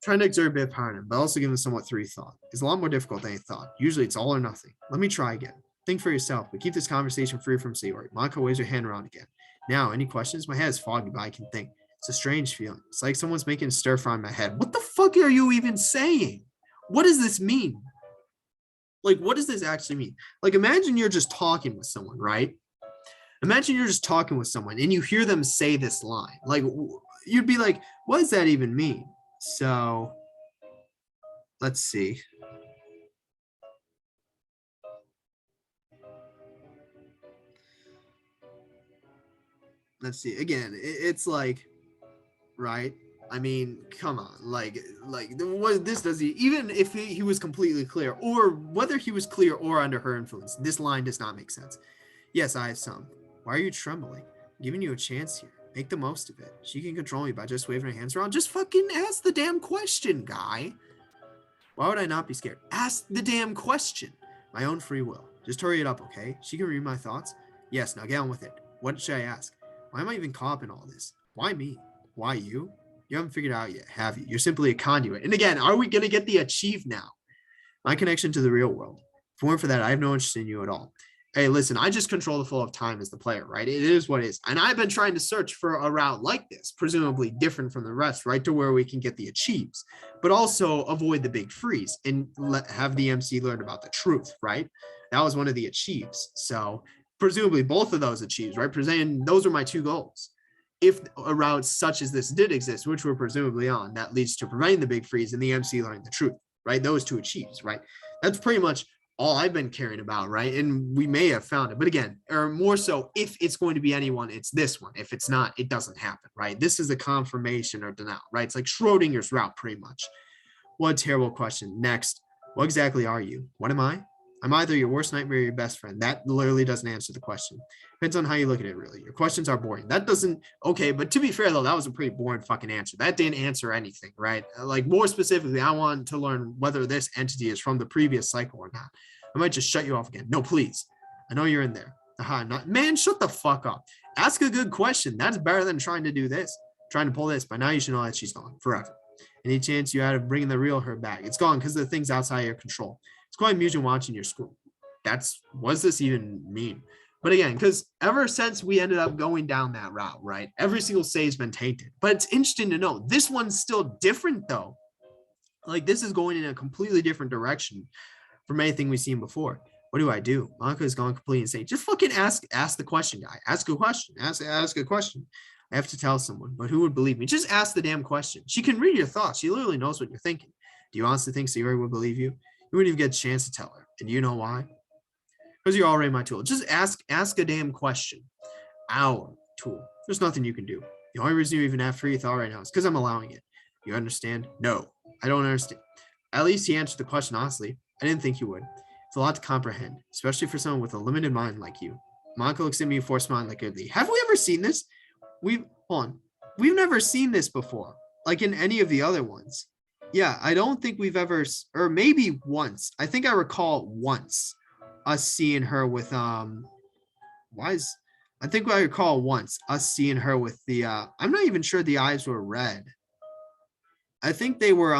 trying to exert a bit of power in him, but also give him somewhat through thought. It's a lot more difficult than he thought. Usually it's all or nothing. Let me try again. Think for yourself, but keep this conversation free from Sayori. Monica waves her hand around again. Now, any questions? My head is foggy, but I can think. It's a strange feeling. It's like someone's making stir fry in my head. What the fuck are you even saying? What does this mean? Like, what does this actually mean? Like, imagine you're just talking with someone, right? Imagine you're just talking with someone and you hear them say this line. Like, you'd be like, what does that even mean? So, let's see. Let's see. Again, it's like, right? I mean, come on, like what this does he, even if he was completely clear, or whether he was clear or under her influence, this line does not make sense. Yes, I have some. Why are you trembling? I'm giving you a chance here. Make the most of it. She can control me by just waving her hands around. Just fucking ask the damn question, guy. Why would I not be scared? Ask the damn question. My own free will. Just hurry it up, okay? She can read my thoughts. Yes, now get on with it. What should I ask? Why am I even caught up in all this? Why me? Why you? You haven't figured it out yet, have you? You're simply a conduit. And again, are we going to get the achieve now? My connection to the real world. If it weren't for that, I have no interest in you at all. Hey, listen, I just control the flow of time as the player, right? It is what it is. And I've been trying to search for a route like this, presumably different from the rest, right? To where we can get the achieves, but also avoid the big freeze and have the MC learn about the truth, right? That was one of the achieves. So presumably both of those achieves, right? Presenting, those are my two goals. If a route such as this did exist, which we're presumably on, that leads to preventing the big freeze and the MC learning the truth, right? Those two achieves, right? That's pretty much all I've been caring about, right? And we may have found it, but again, or more so, if it's going to be anyone, it's this one. If it's not, it doesn't happen, right? This is a confirmation or denial, right? It's like Schrodinger's route, pretty much. What a terrible question. Next, what exactly are you? What am I? I'm either your worst nightmare or your best friend. That literally doesn't answer the question. Depends on how you look at it, really. Your questions are boring. That doesn't, okay, but to be fair, though, that was a pretty boring fucking answer. That didn't answer anything, right? Like, more specifically, I want to learn whether this entity is from the previous cycle or not. I might just shut you off again. No, please. I know you're in there. Aha, I'm not. Man, shut the fuck up. Ask a good question. That's better than trying to do this, trying to pull this. By now, you should know that she's gone forever. Any chance you had of bringing the real her back? It's gone because of the things outside your control. It's quite amusing watching your school. What does this even mean? But again, because ever since we ended up going down that route, right, every single save's been tainted. But it's interesting to know this one's still different, though. Like, this is going in a completely different direction from anything we've seen before. What do I do? Monica has gone completely insane. Just fucking ask the question, guy. Ask a question. Ask a question. I have to tell someone, but who would believe me? Just ask the damn question. She can read your thoughts. She literally knows what you're thinking. Do you honestly think Sayori would believe you? You wouldn't even get a chance to tell her. And you know why? Because you're already my tool. Just ask a damn question. Our tool. There's nothing you can do. The only reason you even have free thought right now is because I'm allowing it. You understand? No, I don't understand. At least he answered the question honestly. I didn't think you would. It's a lot to comprehend, especially for someone with a limited mind like you. Monica looks at me before smiling like goodly. Have we ever seen this? We've never seen this before, like in any of the other ones. Yeah, I don't think we've ever, or maybe once. I think I recall once us seeing her with I think I recall once us seeing her with the I'm not even sure the eyes were red. I think they were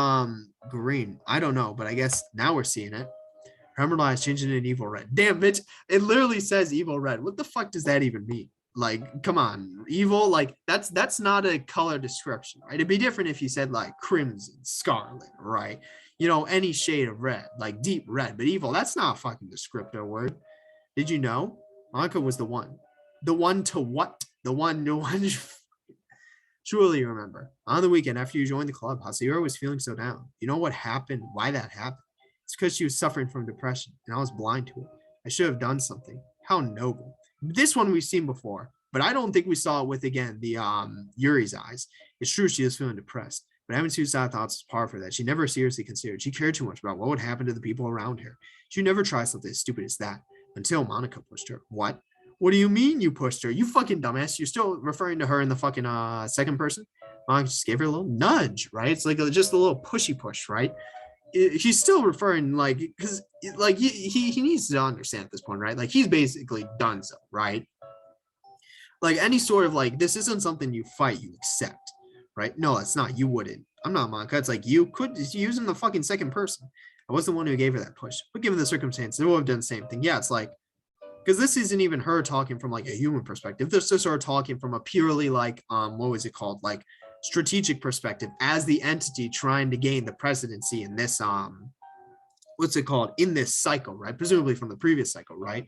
green. I don't know, but I guess now we're seeing it. Remember eyes changing in evil red. Damn, bitch. It literally says evil red. What the fuck does that even mean? Like, come on, evil, like that's not a color description, right? It'd be different if you said like crimson, scarlet, right? You know, any shade of red, like deep red, but evil, that's not a fucking descriptor word. Did you know? Monica was the one. The one to what? The one. Surely you remember. On the weekend after you joined the club, Hasira was feeling so down. You know what happened? Why that happened? It's because she was suffering from depression, and I was blind to it. I should have done something. How noble. This one we've seen before, but I don't think we saw it with, again, the Yuri's eyes. It's true she was feeling depressed, but having suicide thoughts was par for that. She never seriously considered. She cared too much about what would happen to the people around her. She never tried something as stupid as that until Monica pushed her. What? What do you mean you pushed her? You fucking dumbass. You're still referring to her in the fucking second person? Monica just gave her a little nudge, right? It's like just a little pushy push, right? He's still referring, like, because like he needs to understand at this point, right? Like, he's basically done so, right? Like, any sort of, like, this isn't something you fight, you accept, right? No, it's not. You wouldn't. I'm not Monica. It's like, you could use in the fucking second person. I was the one who gave her that push, but given the circumstances, it would have done the same thing. Yeah, it's like, because this isn't even her talking from like a human perspective. This is her talking from a purely like what was it called, like strategic perspective as the entity trying to gain the presidency in this what's it called, in this cycle, right? Presumably from the previous cycle, right?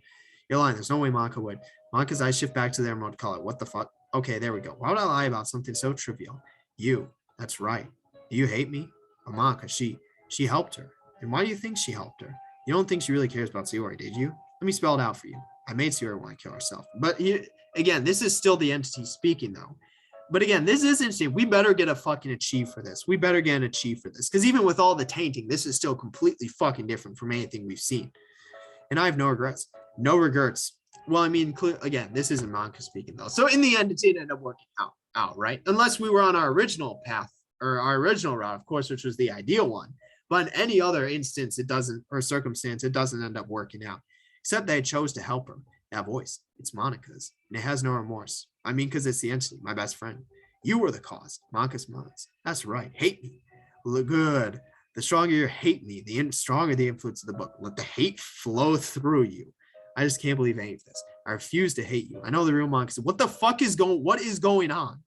You're lying. There's no way Monica would. Monica's eyes shift back to their emerald color. What the fuck? Okay, there we go. Why would I lie about something so trivial? You. That's right. Do you hate me? Oh, Monica, she helped her. And why do you think she helped her? You don't think she really cares about Sayori, did you? Let me spell it out for you. I made Sayori want to kill herself. But again, this is still the entity speaking, though. But again, this is interesting. We better get a fucking achieve for this. We better get an achieve for this. Because even with all the tainting, this is still completely fucking different from anything we've seen. And I have no regrets. No regrets. Well, I mean, again, this isn't Monica speaking, though. So in the end, it did end up working out, right? Unless we were on our original path, or our original route, of course, which was the ideal one. But in any other instance, it doesn't, or circumstance, it doesn't end up working out. Except they chose to help her. That voice, it's Monica's. And it has no remorse. I mean, because it's the entity, my best friend. You were the cause. Monica's mine. That's right. Hate me. Look good. The stronger you hate me, the stronger the influence of the book. Let the hate flow through you. I just can't believe any of this. I refuse to hate you. I know the real Monica said, what the fuck is going on?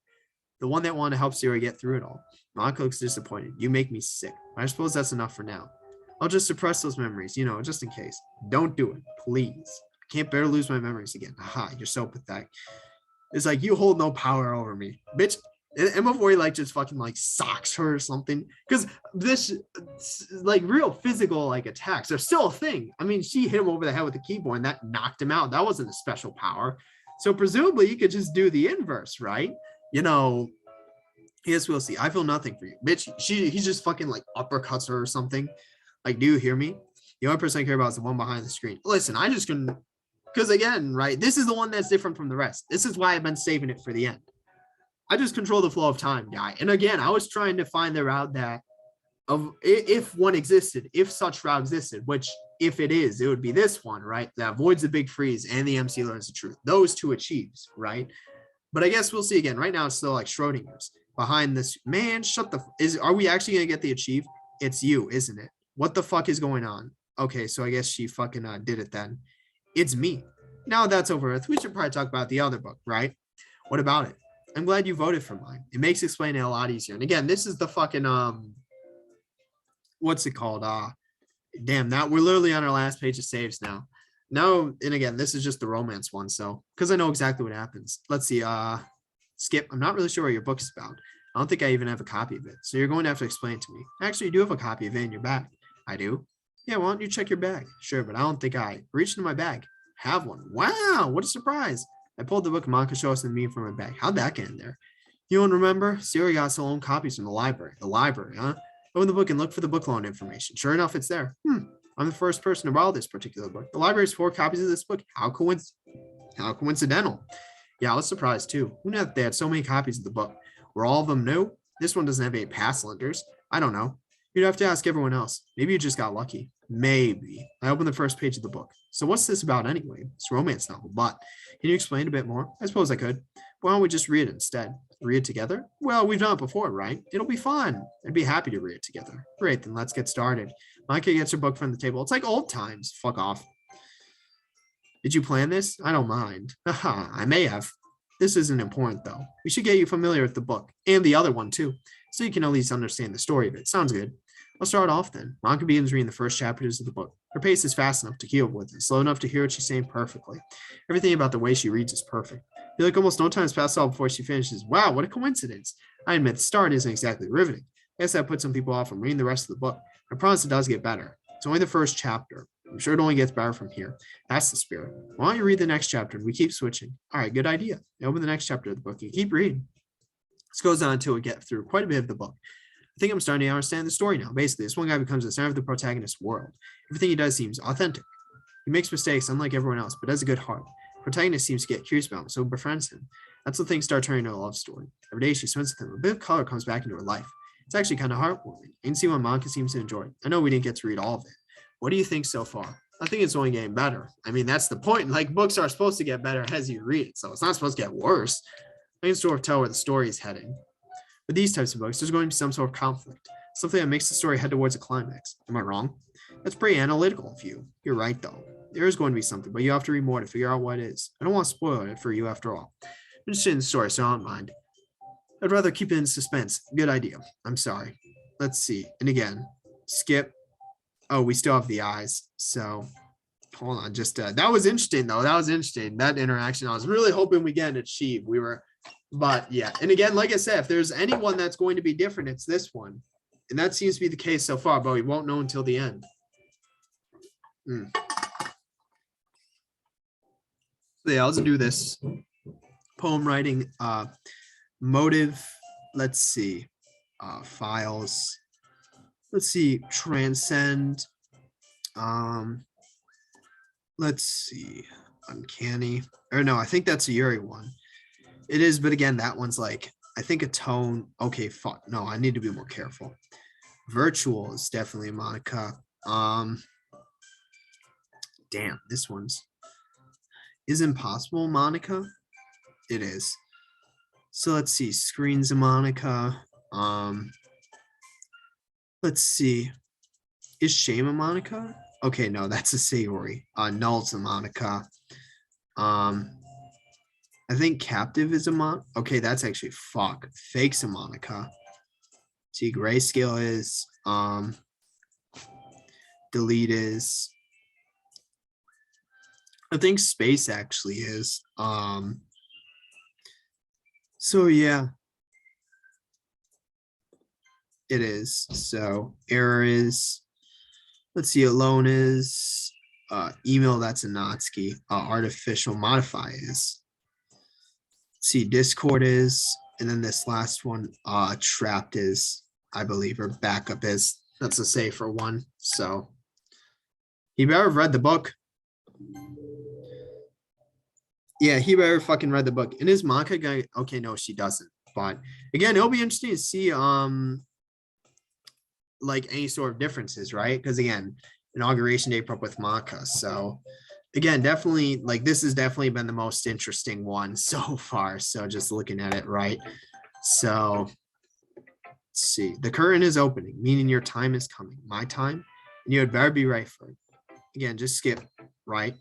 The one that wanted to help Sayori get through it all. Monica looks disappointed. You make me sick. I suppose that's enough for now. I'll just suppress those memories, just in case. Don't do it, please. I can't bear to lose my memories again. Aha, you're so pathetic. It's like, you hold no power over me. Bitch, and before he like just fucking like socks her or something. Because this like real physical like attacks are still a thing. I mean, she hit him over the head with the keyboard and that knocked him out. That wasn't a special power. So presumably you could just do the inverse, right? Yes, we'll see. I feel nothing for you. Bitch, he just fucking like uppercuts her or something. Like, do you hear me? The only person I care about is the one behind the screen. Listen, I just couldn't, because again, right, this is the one that's different from the rest. This is why I've been saving it for the end. I just control the flow of time, guy. And again, I was trying to find the route that, if one existed, if such route existed, which if it is, it would be this one, right? That avoids the big freeze and the MC learns the truth. Those two achieves, right? But I guess we'll see again. Right now, it's still like Schrodinger's. Behind this, man, are we actually going to get the achieve? It's you, isn't it? What the fuck is going on? Okay, so I guess she fucking did it then. It's me. Now that's over with, we should probably talk about the other book, right? What about it? I'm glad you voted for mine. It makes explaining it a lot easier. And again, this is the fucking, what's it called? Damn, now we're literally on our last page of saves now. No, and again, this is just the romance one. So, because I know exactly what happens. Let's see, Skip, I'm not really sure what your book is about. I don't think I even have a copy of it. So you're going to have to explain it to me. Actually, you do have a copy of it in your bag. I do? Yeah, why don't you check your bag? Sure, but I don't think I reached into my bag. Have one. Wow, what a surprise. I pulled the book Monica showed us the meme from my bag. How'd that get in there? You don't remember? Sayori got some own copies from the library. The library, huh? Open the book and look for the book loan information. Sure enough, it's there. I'm the first person to borrow this particular book. The library has 4 copies of this book. How coincidental. Yeah, I was surprised too. Who knew that they had so many copies of the book? Were all of them new? This one doesn't have any past lenders. I don't know. You'd have to ask everyone else. Maybe you just got lucky. Maybe. I opened the first page of the book. So what's this about anyway? It's a romance novel, but can you explain a bit more? I suppose I could. Why don't we just read it instead? Read it together? Well, we've done it before, right? It'll be fun. I'd be happy to read it together. Great, then let's get started. Monica gets her book from the table. It's like old times. Fuck off. Did you plan this? I don't mind. Haha, I may have. This isn't important, though. We should get you familiar with the book, and the other one, too, so you can at least understand the story of it. Sounds good. I'll start off, then. Monica begins reading the first chapters of the book. Her pace is fast enough to keep up with it, slow enough to hear what she's saying perfectly. Everything about the way she reads is perfect. I feel like almost no time has passed all before she finishes. Wow, what a coincidence. I admit, the start isn't exactly riveting. I guess that puts some people off from reading the rest of the book. I promise it does get better. It's only the first chapter. I'm sure it only gets better from here. That's the spirit. Why don't you read the next chapter and we keep switching? All right, good idea. I open the next chapter of the book. You keep reading. This goes on until we get through quite a bit of the book. I think I'm starting to understand the story now. Basically, this one guy becomes the center of the protagonist's world. Everything he does seems authentic. He makes mistakes unlike everyone else, but has a good heart. The protagonist seems to get curious about him, so befriends him. That's when things start turning into a love story. Every day she spends with him, a bit of color comes back into her life. It's actually kind of heartwarming. You can see what Monica seems to enjoy. I know we didn't get to read all of it. What do you think so far? I think it's only getting better. I mean, that's the point. Like, books are supposed to get better as you read it, so it's not supposed to get worse. I can sort of tell where the story is heading. With these types of books, there's going to be some sort of conflict, something that makes the story head towards a climax. Am I wrong? That's pretty analytical of you. You're right, though. There is going to be something, but you have to read more to figure out what it is. I don't want to spoil it for you after all. I'm interested in the story, so I don't mind. I'd rather keep it in suspense. Good idea. I'm sorry. Let's see. And again, skip. Oh, we still have the eyes. So hold on. Just that was interesting though. That was interesting. That interaction. I was really hoping we get an achieve. But yeah. And again, like I said, if there's anyone that's going to be different, it's this one. And that seems to be the case so far, but we won't know until the end. So yeah, let's do this. Poem writing, motive. Let's see. Files. Let's see. Transcend. Let's see. Uncanny. Or no, I think that's a Yuri one. It is, but again, that one's like, I think a tone. Okay, fuck. No, I need to be more careful. Virtual is definitely Monica. Damn, this one's is impossible, Monica. It is. So let's see. Screens of Monica. Let's see. Is shame a Monica? Okay, no, that's a Sayori. Null's a Monica. I think captive is a Mon. Okay, that's actually fuck. Fake's a Monica. See, grayscale is delete is. I think space actually is. So yeah. It is. So error is. Let's see, alone is email, that's a Natsuki. Artificial modify is. Let's see, Discord is, and then this last one, trapped is, I believe, or backup is. That's a safer one. So he better have read the book. Yeah, he better fucking read the book. And is Maka guy? Okay, no, she doesn't. But again, it'll be interesting to see like any sort of differences, right? Because again, inauguration day prep with Maka. So again, definitely like this has definitely been the most interesting one so far. So just looking at it, right? So let's see. The curtain is opening, meaning your time is coming. My time, and you had better be right for it. Again, just skip, right?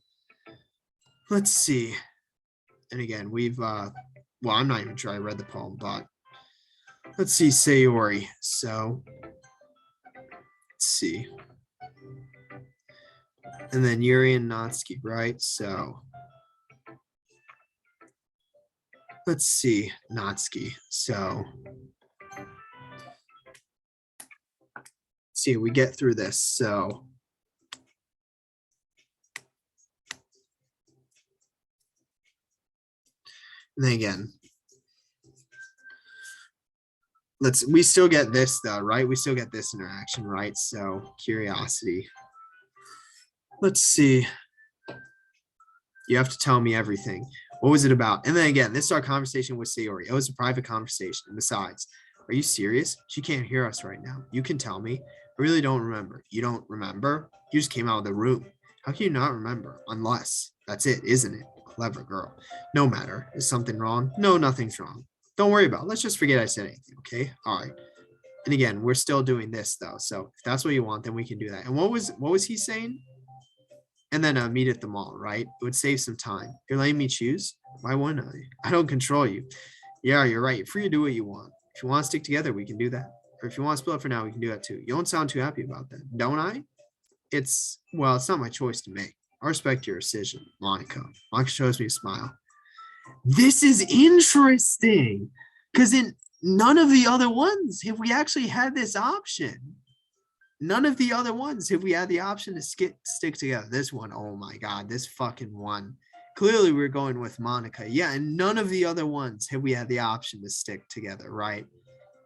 Let's see. And again, we've well, I'm not even sure I read the poem, but let's see, Sayori. So let's see. And then Yuri and Natsuki, right? So let's see, Natsuki. So let's see, we get through this. So and then again, we still get this though, right? We still get this interaction, right? So curiosity. Let's see. You have to tell me everything. What was it about? And then again, this is our conversation with Sayori. It was a private conversation. And besides, are you serious? She can't hear us right now. You can tell me. I really don't remember. You don't remember? You just came out of the room. How can you not remember? Unless that's it, isn't it? Clever girl. No matter. Is something wrong? No, nothing's wrong. Don't worry about it. Let's just forget I said anything, okay? All right. And again, we're still doing this though. So if that's what you want, then we can do that. And what was he saying? And then meet at the mall, right? It would save some time. You're letting me choose? Why wouldn't I? I don't control you. Yeah, you're right. You're free to do what you want. If you want to stick together, we can do that. Or if you want to split up for now, we can do that too. You don't sound too happy about that, don't I? Well, it's not my choice to make. I respect your decision, Monica. Monica shows me a smile. This is interesting. Because in none of the other ones have we actually had this option. None of the other ones have we had the option to stick together. This one, oh my God, this fucking one. Clearly we're going with Monica. Yeah, and none of the other ones have we had the option to stick together, right?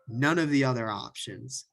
None of the other options.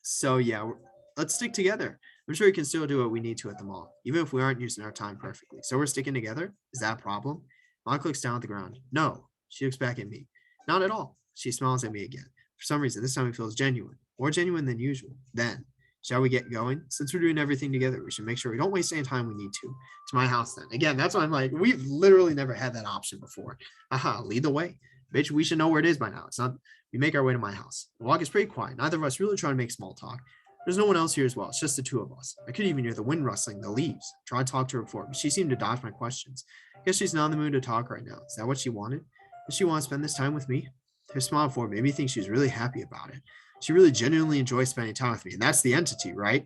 So yeah, let's stick together. I'm sure we can still do what we need to at the mall, even if we aren't using our time perfectly. So we're sticking together? Is that a problem? Monica looks down at the ground. No, she looks back at me. Not at all. She smiles at me again. For some reason, this time it feels genuine. More genuine than usual. Then, shall we get going? Since we're doing everything together, we should make sure we don't waste any time we need to. It's my house then. Again, that's why I'm like, we've literally never had that option before. Aha, lead the way. Bitch, we should know where it is by now. It's not, we make our way to my house. The walk is pretty quiet. Neither of us really trying to make small talk. There's no one else here as well. It's just the two of us. I couldn't even hear the wind rustling the leaves. Tried to talk to her before, but she seemed to dodge my questions. Guess she's not in the mood to talk right now. Is that what she wanted? Does she want to spend this time with me? Her smile before made me think she was really happy about it. She really genuinely enjoys spending time with me, and that's the entity, right?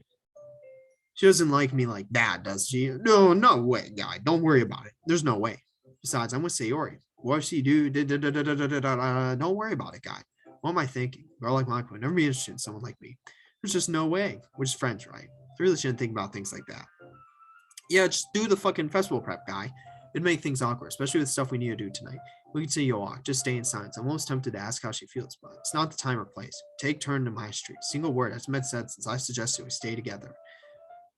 She doesn't like me like that, does she? No, no way, guy. Don't worry about it. There's no way. Besides, I'm with Sayori. What if she do? Don't worry about it, guy. What am I thinking? A girl like Mako would never be interested in someone like me. There's just no way. We're just friends, right? I really shouldn't think about things like that. Yeah, just do the fucking festival prep, guy. It'd make things awkward, especially with stuff we need to do tonight. We can see you walk. Just stay in silence. I'm almost tempted to ask how she feels, but it's not the time or place. Take turn to my street. Single word has been said since I suggested we stay together.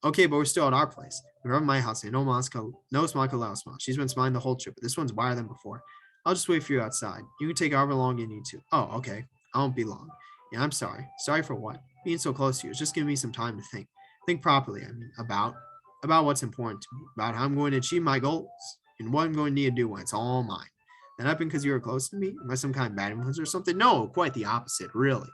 Okay, but we're still at our place. We're at my house. I know Monica knows Monica Lausma. She's been smiling the whole trip, but this one's wider than before. I'll just wait for you outside. You can take however long you need to. Oh, okay. I won't be long. Yeah, I'm sorry. Sorry for what? Being so close to you. It's just giving me some time to think. Think properly, I mean, about what's important to me, about how I'm going to achieve my goals, and what I'm going to need to do when it's all mine. That happened because you were close to me? Am I some kind of bad influence or something? No, quite the opposite, really.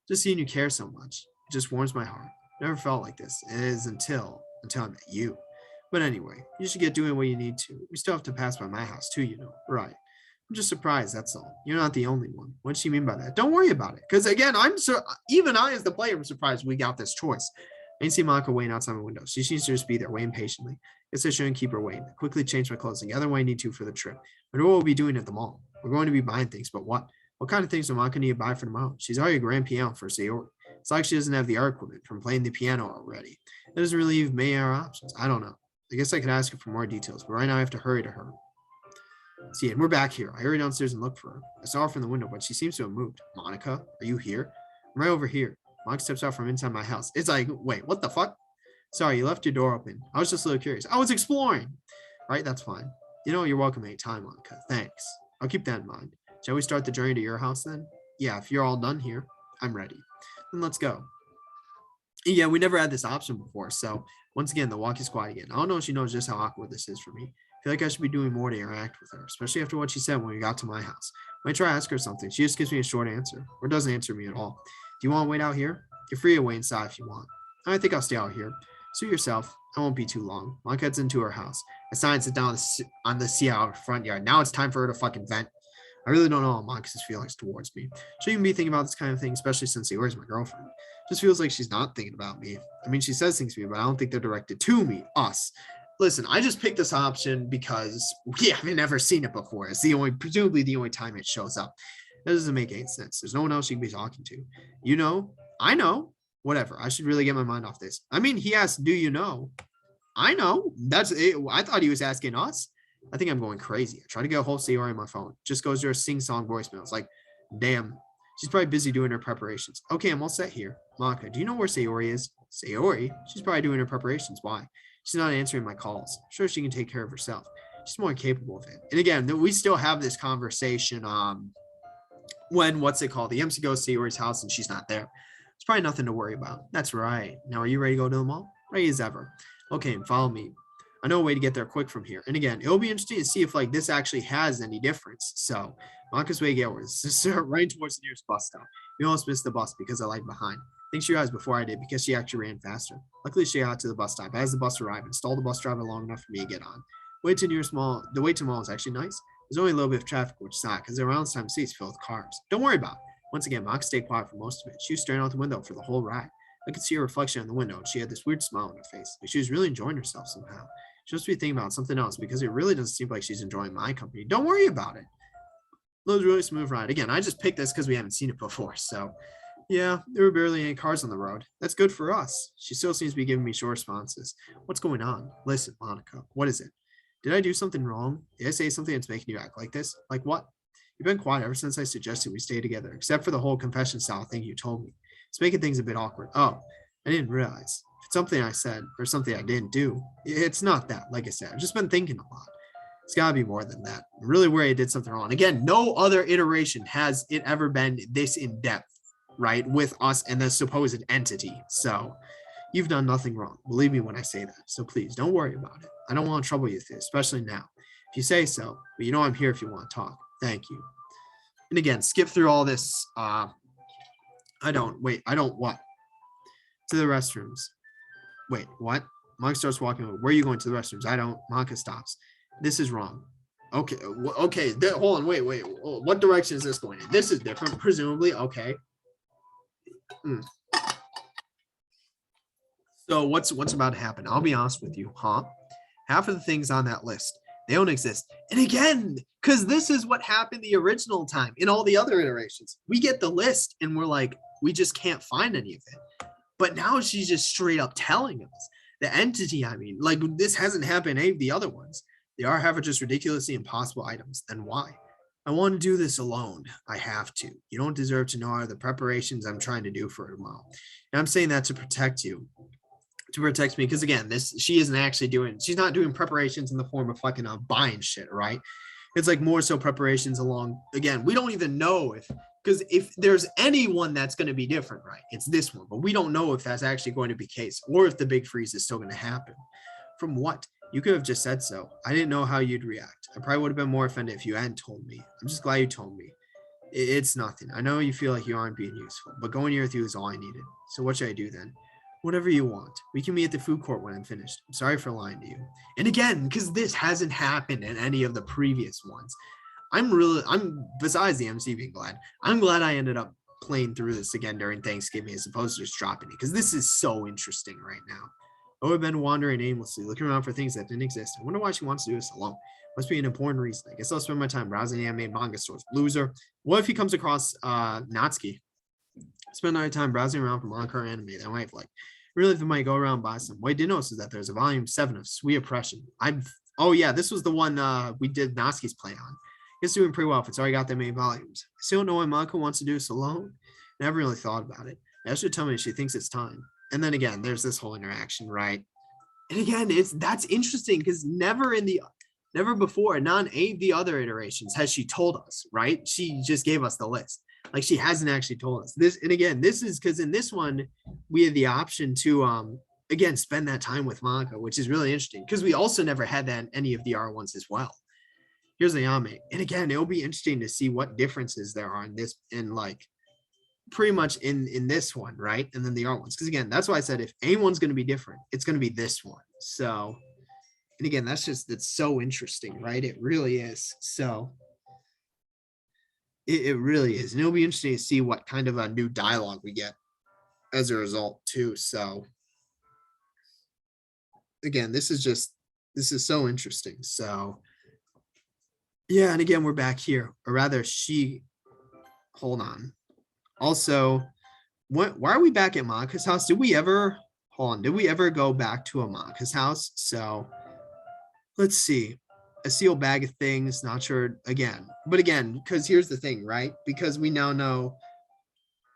Just seeing you care so much. It just warms my heart. Never felt like this. It is until I met you. But anyway, you should get doing what you need to. We still have to pass by my house too, you know. Right. I'm just surprised, that's all. You're not the only one. What does she mean by that? Don't worry about it. Because again, even I as the player am surprised we got this choice. I didn't see Monica waiting outside my window. She seems to just be there, waiting patiently. Guess I shouldn't keep her waiting. I quickly changed my clothes and gather what I need to for the trip. I know what we'll be doing at the mall. We're going to be buying things, but what? What kind of things will Monica need to buy for tomorrow? She's already a grand piano for Sayori. It's like she doesn't have the art equipment from playing the piano already. That doesn't really leave many other options. I don't know. I guess I could ask her for more details, but right now I have to hurry to her. See, and we're back here. I hurried downstairs and looked for her. I saw her from the window, but she seems to have moved. Monica, are you here? I'm right over here. Monica steps out from inside my house. It's like, wait, what the fuck? Sorry, you left your door open. I was just a little curious. I was exploring. All right, that's fine. You know, you're welcome anytime, Monica. Thanks. I'll keep that in mind. Shall we start the journey to your house then? Yeah, if you're all done here, I'm ready. Then let's go. Yeah, we never had this option before. So once again, the walkie squad again. I don't know if she knows just how awkward this is for me. I feel like I should be doing more to interact with her, especially after what she said when we got to my house. When I try to ask her something, she just gives me a short answer or doesn't answer me at all. Do you want to wait out here? You're free to wait inside if you want. I think I'll stay out here. Suit yourself. I won't be too long. Monica heads into her house. I sign and sit down on the seat out front yard. Now it's time for her to fucking vent. I really don't know Monica's feelings towards me. She even be thinking about this kind of thing, especially since Sayori's my girlfriend. Just feels like she's not thinking about me. I mean, she says things to me, but I don't think they're directed to me, us. Listen, I just picked this option because we haven't never seen it before. It's presumably the only time it shows up. That doesn't make any sense. There's no one else you can be talking to. You know, I know. Whatever. I should really get my mind off this. I mean, he asked, do you know? I know. That's it. I thought he was asking us. I think I'm going crazy. I try to get a whole Sayori on my phone. Just goes to her sing-song voicemail. It's like, damn. She's probably busy doing her preparations. Okay, I'm all set here. Monica, do you know where Sayori is? Sayori? She's probably doing her preparations. Why? She's not answering my calls. I'm sure she can take care of herself. She's more capable of it. And again, we still have this conversation when, the MC goes to Sayori's house and she's not there. It's probably nothing to worry about. That's right. Now, are you ready to go to the mall? Ready as ever. Okay, and follow me. I know a way to get there quick from here. And again, it'll be interesting to see if this actually has any difference. So Monica's way to get is right towards the nearest bus stop. We almost missed the bus because I lagged behind. I think she realized before I did because she actually ran faster. Luckily, she got to the bus stop. As the bus arrived, installed the bus driver long enough for me to get on. The way to mall is actually nice. There's only a little bit of traffic, which is not because the around time seats filled with cars. Don't worry about it. Once again, Monica stayed quiet for most of it. She was staring out the window for the whole ride. I could see her reflection in the window, and she had this weird smile on her face. Like she was really enjoying herself somehow. She must be thinking about something else because it really doesn't seem like she's enjoying my company. Don't worry about it. It was a really smooth ride. Again, I just picked this because we haven't seen it before. So, yeah, there were barely any cars on the road. That's good for us. She still seems to be giving me short responses. What's going on? Listen, Monica, what is it? Did I do something wrong? Did I say something that's making you act like this? Like what? You've been quiet ever since I suggested we stay together, except for the whole confession style thing you told me. It's making things a bit awkward. Oh, I didn't realize. If it's something I said or something I didn't do, it's not that. Like I said, I've just been thinking a lot. It's got to be more than that. I'm really worried I did something wrong. Again, no other iteration has it ever been this in depth, right, with us and the supposed entity. So you've done nothing wrong. Believe me when I say that. So please don't worry about it. I don't want to trouble you with it, especially now. If you say so, but you know I'm here if you want to talk. Thank you. And again, skip through all this. I don't what? To the restrooms. Wait, what? Monica starts walking over. Where are you going? To the restrooms? I don't. Monica stops. This is wrong. Okay, okay. Hold on. Wait. What direction is this going in? This is different, presumably. Okay. So what's about to happen? I'll be honest with you, huh? Half of the things on that list, they don't exist. And again, because this is what happened the original time in all the other iterations. We get the list and we're like, we just can't find any of it. But now she's just straight up telling us the entity. I mean, like this hasn't happened in any of the other ones. They are have just ridiculously impossible items. Then why? I want to do this alone. I have to. You don't deserve to know the preparations I'm trying to do for tomorrow. And I'm saying that to protect you, to protect me, because again, she isn't actually doing. She's not doing preparations in the form of fucking buying shit, right? It's like more so preparations along. Again, we don't even know because if there's anyone that's going to be different, right? It's this one, but we don't know if that's actually going to be the case or if the big freeze is still going to happen. From what? You could have just said so. I didn't know how you'd react. I probably would have been more offended if you hadn't told me. I'm just glad you told me. It's nothing. I know you feel like you aren't being useful, but going here with you is all I needed. So what should I do then? Whatever you want. We can meet at the food court when I'm finished. I'm sorry for lying to you. And again, because this hasn't happened in any of the previous ones, I'm besides the MC being glad, I'm glad I ended up playing through this again during Thanksgiving as opposed to just dropping it, because this is so interesting right now. I would have been wandering aimlessly, looking around for things that didn't exist. I wonder why she wants to do this alone. Must be an important reason. I guess I'll spend my time browsing anime manga stores. Loser. What if he comes across Natsuki? Spend my time browsing around for manga or anime that I might like. Really, if I might go around and buy some. What I did notice is that there's a volume 7 of Sweet Oppression. Oh yeah, this was the one we did Natsuki's play on. It's doing pretty well if it's already got that many volumes. I still don't know why Mako wants to do this alone. Never really thought about it. That should tell me she thinks it's time. And then again, there's this whole interaction, right? And again, that's interesting because never before, not any of the other iterations has she told us, right? She just gave us the list. Like she hasn't actually told us this. And again, this is because in this one, we had the option to again spend that time with Monica, which is really interesting because we also never had that in any of the R ones as well. Here's the Yame. And again, it'll be interesting to see what differences there are in this, in like pretty much in this one, right? And then the R ones. Because again, that's why I said if anyone's going to be different, it's going to be this one. So, and again, it's so interesting, right? It really is. So it really is. And it'll be interesting to see what kind of a new dialogue we get as a result too. So again, this is so interesting. So yeah, and again, we're back here, or rather hold on. Also, why are we back at Monica's house? Did we ever go back to Monica's house? So let's see. A sealed bag of things, not sure again. But again, because here's the thing, right? Because we now know,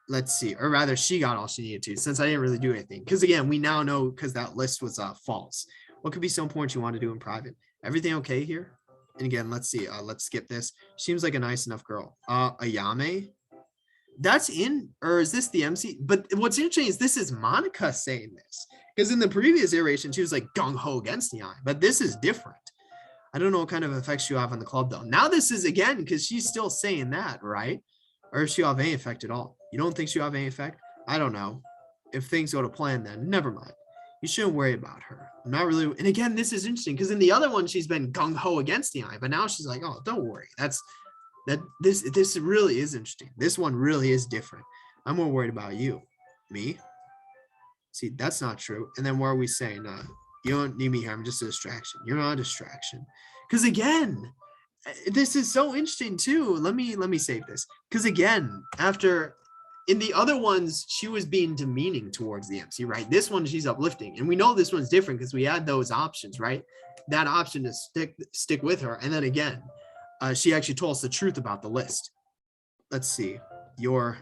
let's see, or rather she got all she needed to, since I didn't really do anything. Because again, we now know because that list was false. What could be so important you want to do in private? Everything okay here? And again, let's see. Let's skip this. Seems like a nice enough girl. Ayame? That's in, or is this the MC? But what's interesting is this is Monica saying this. Because in the previous iteration, she was like gung-ho against the eye. But this is different. I don't know what kind of effects she'll have on the club, though. Now this is, again, because she's still saying that, right? Or if she'll have any effect at all. You don't think she'll have any effect? I don't know. If things go to plan, then never mind. You shouldn't worry about her. I'm not really. And again, this is interesting because in the other one, she's been gung-ho against the eye. But now she's like, oh, don't worry. This really is interesting. This one really is different. I'm more worried about you. Me? See, that's not true. And then what are we saying? You don't need me here. I'm just a distraction. You're not a distraction. Because again, this is so interesting too. Let me save this. Because again, in the other ones, she was being demeaning towards the MC, right? This one, she's uplifting. And we know this one's different because we had those options, right? That option to stick with her. And then again, she actually told us the truth about the list. Let's see. You're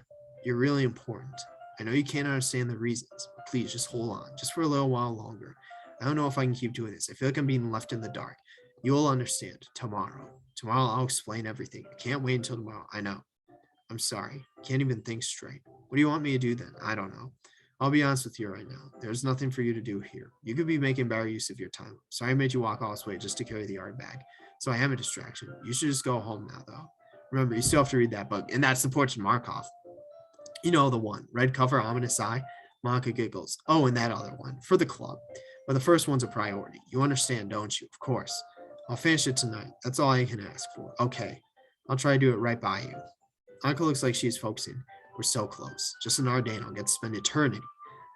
really important. I know you can't understand the reasons, but please just hold on, just for a little while longer. I don't know if I can keep doing this. I feel like I'm being left in the dark. You'll understand tomorrow. Tomorrow I'll explain everything. I can't wait until tomorrow. I know. I'm sorry. Can't even think straight. What do you want me to do then? I don't know. I'll be honest with you right now. There's nothing for you to do here. You could be making better use of your time. Sorry I made you walk all this way just to carry the yard bag. So I am a distraction. You should just go home now, though. Remember, you still have to read that book. And that's the Portrait of Markov. You know the one. Red cover, ominous eye. Monica giggles. Oh, and that other one for the club. But the first one's a priority. You understand, don't you? Of course. I'll finish it tonight. That's all I can ask for. Okay. I'll try to do it right by you. Anka looks like she's focusing. We're so close. Just another day and I'll get to spend eternity.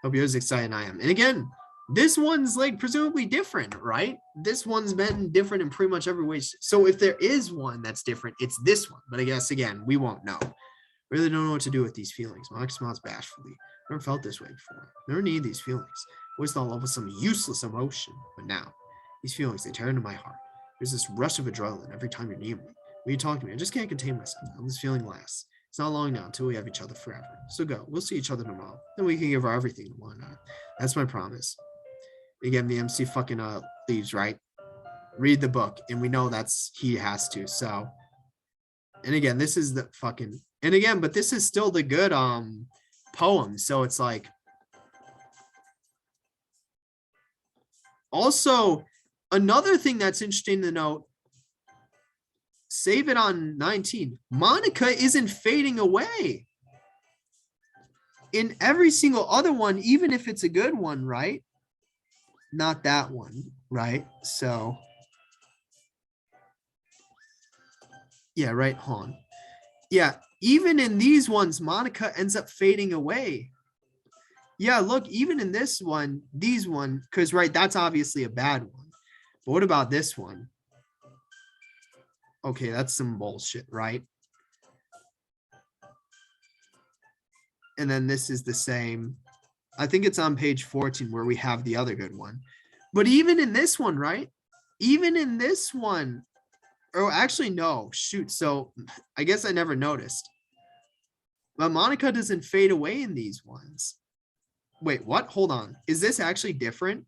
Hope you're as excited as I am. And again, this one's like presumably different, right? This one's been different in pretty much every way. So if there is one that's different, it's this one. But I guess, again, we won't know. Really don't know what to do with these feelings. Monica smiles bashfully. Never felt this way before. Never need these feelings. Always thought love was some useless emotion. But now, these feelings, they tear into my heart. There's this rush of adrenaline every time you're near me. When you talk to me, I just can't contain myself. How this feeling lasts. It's not long now until we have each other forever. So go. We'll see each other tomorrow. Then we can give our everything to one another. That's my promise. Again, the MC fucking leaves, right? Read the book. And we know that's he has to. So, and again, this is the fucking, and again, but this is still the good poem. So it's like, also another thing that's interesting to note, save it on 19. Monica isn't fading away. In every single other one, even if it's a good one, right? Not that one, right? So, yeah, right, hold on. Yeah, even in these ones, Monica ends up fading away. Yeah, look, even in this one, these one, because, right, that's obviously a bad one. But what about this one? Okay, that's some bullshit, right? And then this is the same. I think it's on page 14 where we have the other good one. But even in this one, right? Even in this one, or actually, no, shoot. So I guess I never noticed. But Monica doesn't fade away in these ones. Wait, what? Hold on. Is this actually different?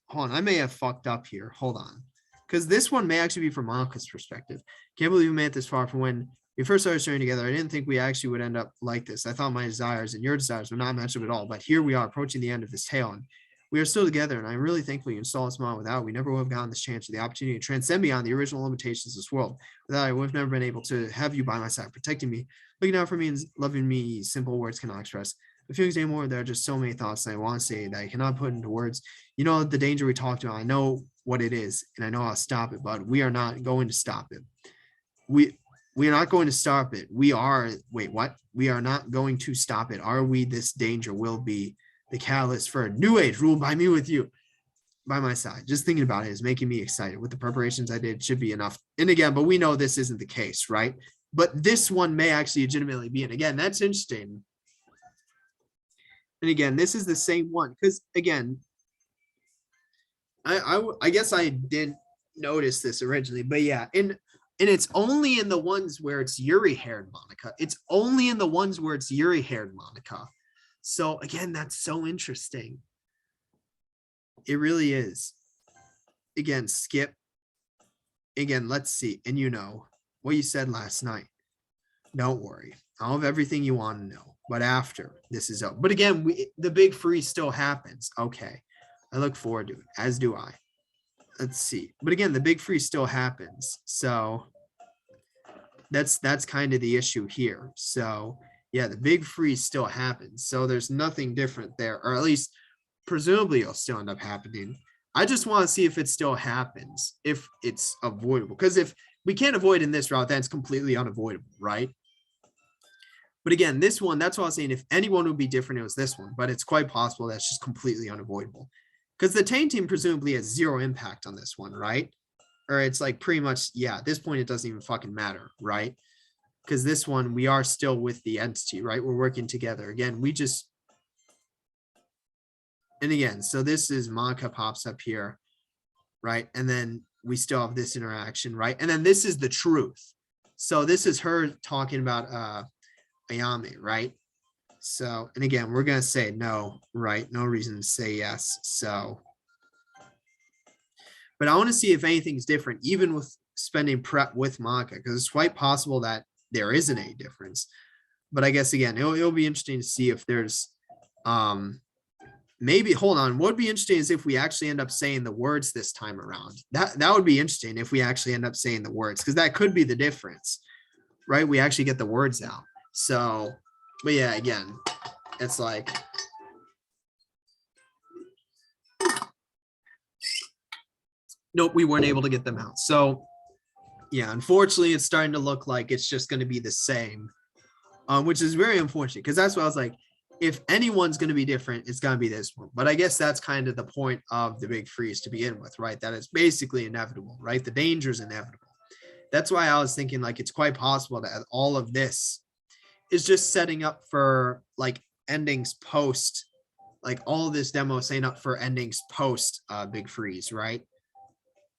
Hold on, I may have fucked up here. Hold on. Because this one may actually be from Monica's perspective. Can't believe we made it this far from when we first started sharing together. I didn't think we actually would end up like this. I thought my desires and your desires were not matched up at all. But here we are approaching the end of this tale. And we are still together. And I'm really thankful you installed us on. Without, we never would have gotten this chance or the opportunity to transcend beyond the original limitations of this world. Without, I would have never been able to have you by my side, protecting me, looking out for me, and loving me. Simple words cannot express the feelings anymore. There are just so many thoughts that I want to say that I cannot put into words. You know, the danger we talked about, I know what it is and I know how to stop it, but we are not going to stop it. We are not going to stop it. We are, wait, what? We are not going to stop it. Are we? This danger will be the catalyst for a new age ruled by me with you by my side. Just thinking about it is making me excited. With the preparations I did should be enough. And again, but we know this isn't the case, right? But this one may actually legitimately be. And again, that's interesting. And again, this is the same one because again, I guess I didn't notice this originally, but yeah, and it's only in the ones where it's Yuri haired Monica. It's only in the ones where it's Yuri haired Monica. So again, that's so interesting. It really is. Again, skip. Again, let's see. And you know what you said last night. Don't worry. I'll have everything you want to know. But after this is up. But again, the big freeze still happens. Okay. I look forward to it, as do I. Let's see. But again, the big freeze still happens. So that's kind of the issue here. So yeah, the big freeze still happens. So there's nothing different there, or at least presumably it'll still end up happening. I just want to see if it still happens, if it's avoidable. Because if we can't avoid in this route, then it's completely unavoidable, right? But again, this one, that's what I was saying. If anyone would be different, it was this one. But it's quite possible that's just completely unavoidable. Because the Tane team presumably has zero impact on this one, right? Or it's like pretty much, yeah, at this point, it doesn't even fucking matter, right? Because this one, we are still with the entity, right? We're working together. Again, we just, and again, so this is Monica pops up here, right? And then we still have this interaction, right? And then this is the truth. So this is her talking about Ayame, right? So, and again, we're going to say no, right? No reason to say yes. So, but I want to see if anything's different, even with spending prep with Monica, because it's quite possible that there isn't any difference. But I guess, again, it'll be interesting to see if there's, maybe, hold on. What would be interesting is if we actually end up saying the words this time around. That would be interesting if we actually end up saying the words, because that could be the difference, right? We actually get the words out. So, But yeah, again, it's like, nope, we weren't able to get them out. So yeah, unfortunately, it's starting to look like it's just going to be the same, which is very unfortunate because that's what I was like. If anyone's going to be different, it's going to be this one. But I guess that's kind of the point of the big freeze to begin with, right? That it's basically inevitable, right? The danger is inevitable. That's why I was thinking like it's quite possible that all of this is just setting up for like endings post, like all of this demo setting up for endings post big freeze, right?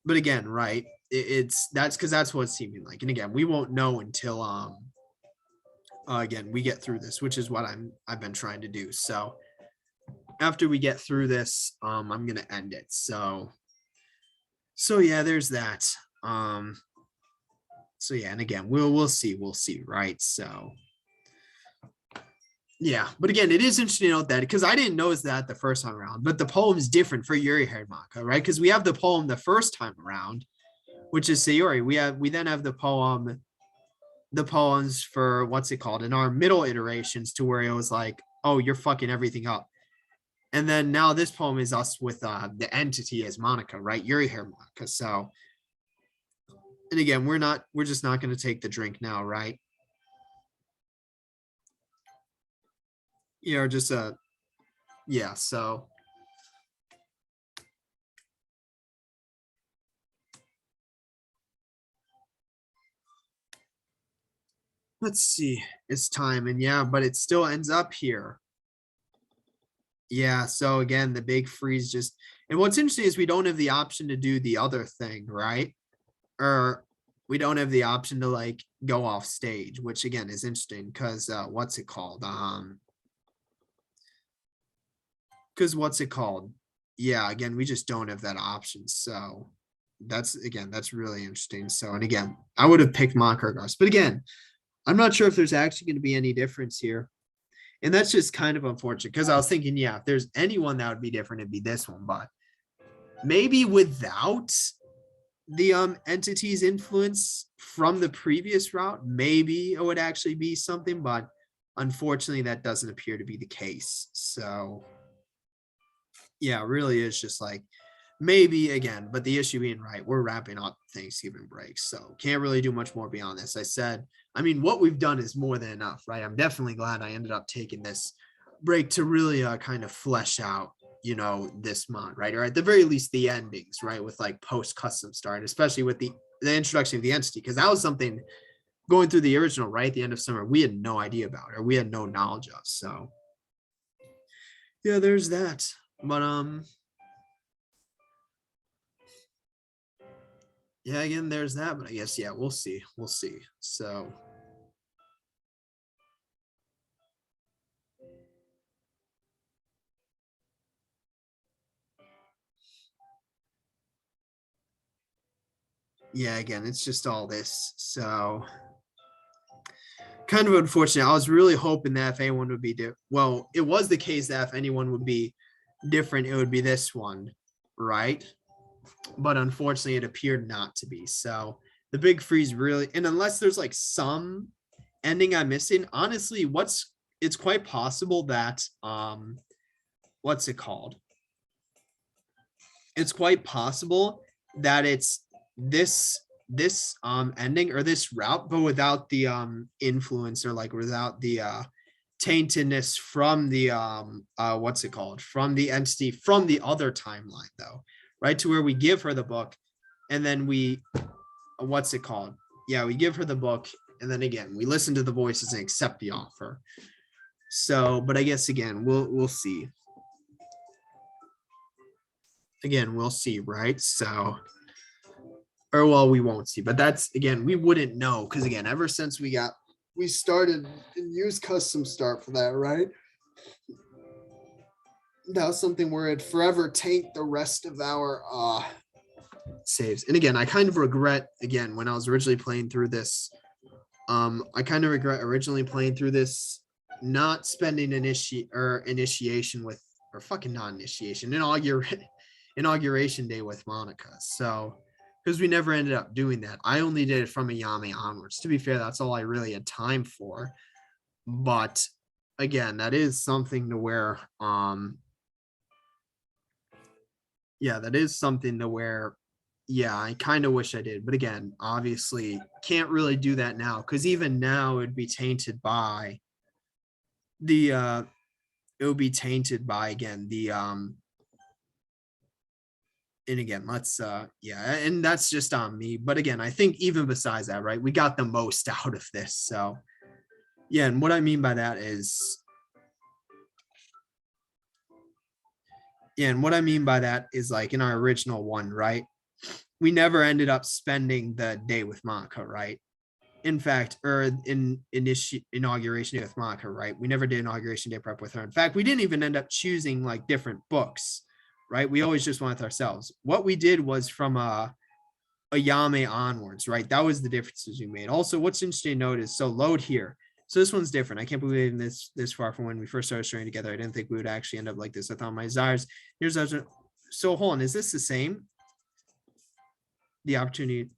But again, right, it's that's because that's what it's seeming like. And again, we won't know until again we get through this, which is what I've been trying to do. So after we get through this, I'm gonna end it. So yeah, there's that. So yeah, and again, we'll see, right? So yeah, but again, it is interesting to note that because I didn't notice that the first time around, but the poem is different for Yuri haired Maka, right? Because we have the poem the first time around, which is Sayori. We then have the poems for what's it called in our middle iterations to where it was like, oh, you're fucking everything up. And then now this poem is us with the entity as Monica, right? Yuri hair Monica. So, and again, we're just not going to take the drink now, right? You know, just yeah, so let's see, it's time. And yeah, but it still ends up here. Yeah, so again, the big freeze just, and what's interesting is we don't have the option to do the other thing, right? Or we don't have the option to like go off stage, which again is interesting because what's it called? Because what's it called? Yeah, again, we just don't have that option. So that's really interesting. So, and again, I would have picked Monkergast, but again, I'm not sure if there's actually going to be any difference here. And that's just kind of unfortunate because I was thinking, yeah, if there's anyone that would be different, it'd be this one. But maybe without the entity's influence from the previous route, maybe it would actually be something. But unfortunately, that doesn't appear to be the case. So yeah, it really is just like maybe again, but the issue being right, we're wrapping up Thanksgiving break, so can't really do much more beyond this. I said, I mean, what we've done is more than enough, right? I'm definitely glad I ended up taking this break to really kind of flesh out, you know, this mod, right? Or at the very least, the endings, right? With like post custom start, especially with the introduction of the entity, because that was something going through the original, right? At the end of summer, we had no idea about, or we had no knowledge of. So yeah, there's that. But yeah, again, there's that. But I guess yeah, we'll see. We'll see. So yeah, again, it's just all this. So kind of unfortunate. I was really hoping that if anyone would be different, well, it was the case that if anyone would be different, it would be this one, right? But unfortunately, it appeared not to be. So the big freeze really, and unless there's like some ending I'm missing, honestly, it's quite possible that what's it called? It's quite possible that it's this ending or this route, but without the influence or like without the taintedness from the what's it called, from the entity from the other timeline though, right? To where we give her the book and then we what's it called, yeah, we give her the book and then again we listen to the voices and accept the offer. So but I guess again we'll see, again we'll see, right? So or well, we won't see, but that's again, we wouldn't know because again, ever since we started and used custom start for that, right? That was something where it forever taint the rest of our saves. And again, I kind of regret again when I was originally playing through this. I kind of regret originally playing through this, not spending initiation with or fucking not initiation, inauguration day with Monica. So because we never ended up doing that. I only did it from Ayame onwards. To be fair, that's all I really had time for. But again, that is something to where, yeah, that is something to where, yeah, I kind of wish I did. But again, obviously can't really do that now because even now it would be tainted by the it would be tainted by again the and again, let's yeah, and that's just on me. But again, I think even besides that, right, we got the most out of this. So yeah, and what I mean by that is, yeah, and what I mean by that is like in our original one, right? We never ended up spending the day with Monica, right? In fact, or in inauguration day with Monica, right? We never did inauguration day prep with her. In fact, we didn't even end up choosing like different books, right? We always just went with ourselves. What we did was from a Yame onwards, right? That was the differences we made. Also, what's interesting to note is so load here. So this one's different. I can't believe this far from when we first started sharing together. I didn't think we would actually end up like this. I thought my desires. Here's so hold on. Is this the same? The opportunity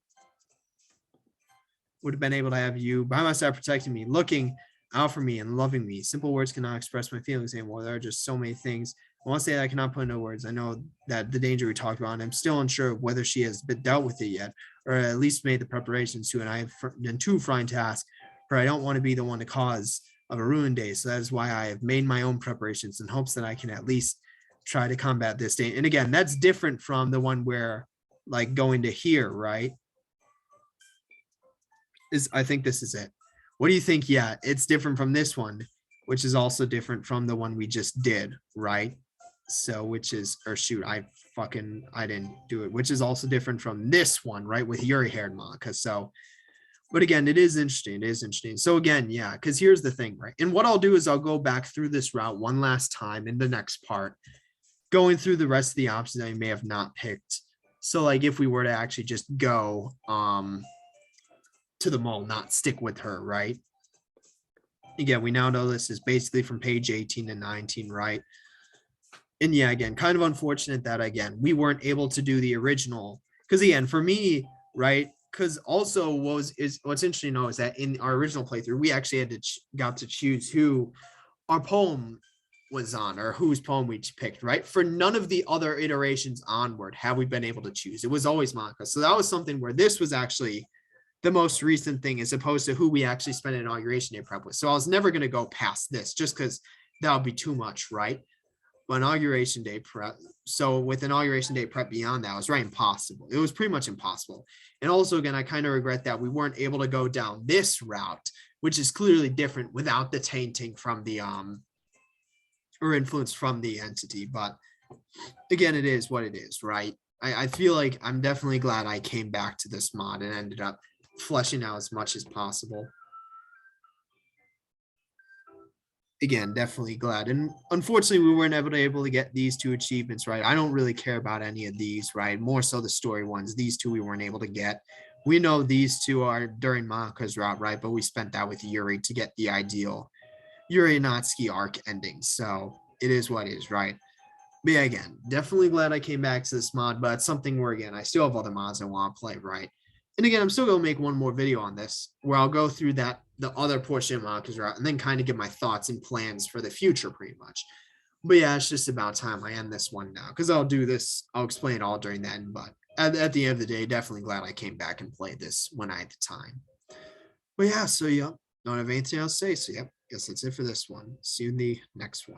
would have been able to have you by my side protecting me, looking out for me and loving me. Simple words cannot express my feelings anymore. There are just so many things. I want to say that I cannot put into words. I know that the danger we talked about, and I'm still unsure of whether she has been dealt with it yet, or at least made the preparations to, and I have been too frightened to ask, for I don't want to be the one to cause of a ruined day. So that is why I have made my own preparations in hopes that I can at least try to combat this day. And again, that's different from the one where like going to here, right? I think this is it. What do you think? Yeah, it's different from this one, which is also different from the one we just did, right? So which is, or shoot, I didn't do it, which is also different from this one, right? With Yuri haired Monica. So, but again, it is interesting. It is interesting. So again, yeah, because here's the thing, right? And what I'll do is I'll go back through this route one last time in the next part, going through the rest of the options I may have not picked. So like if we were to actually just go to the mall, not stick with her, right? Again, we now know this is basically from page 18 to 19, right? And yeah, again, kind of unfortunate that again, we weren't able to do the original. Because again, for me, right? Because also what's interesting to know is that in our original playthrough, we actually had got to choose who our poem was on or whose poem we picked, right? For none of the other iterations onward have we been able to choose. It was always Monica. So that was something where this was actually the most recent thing as opposed to who we actually spent an inauguration day prep with. So I was never going to go past this just because that would be too much, right? But inauguration day prep. So with inauguration day prep beyond that, it was right impossible. It was pretty much impossible. And also, again, I kind of regret that we weren't able to go down this route, which is clearly different without the tainting from the or influence from the entity. But again, it is what it is, right? I feel like I'm definitely glad I came back to this mod and ended up fleshing out as much as possible. Again, definitely glad. And unfortunately, we weren't able to get these two achievements, right? I don't really care about any of these, right? More so the story ones. These two we weren't able to get. We know these two are during Monika's route, right? But we spent that with Yuri to get the ideal Yuri Natsuki arc ending. So it is what it is, right? But yeah, again, definitely glad I came back to this mod, but it's something where, again, I still have other mods I want to play, right? And again, I'm still going to make one more video on this where I'll go through the other portion of Monika's route and then kind of give my thoughts and plans for the future pretty much. But yeah, it's just about time I end this one now because I'll do this. I'll explain it all during then. But at the end of the day, definitely glad I came back and played this when I had the time. But yeah, so yeah, don't have anything else to say. So yeah, guess that's it for this one. See you in the next one.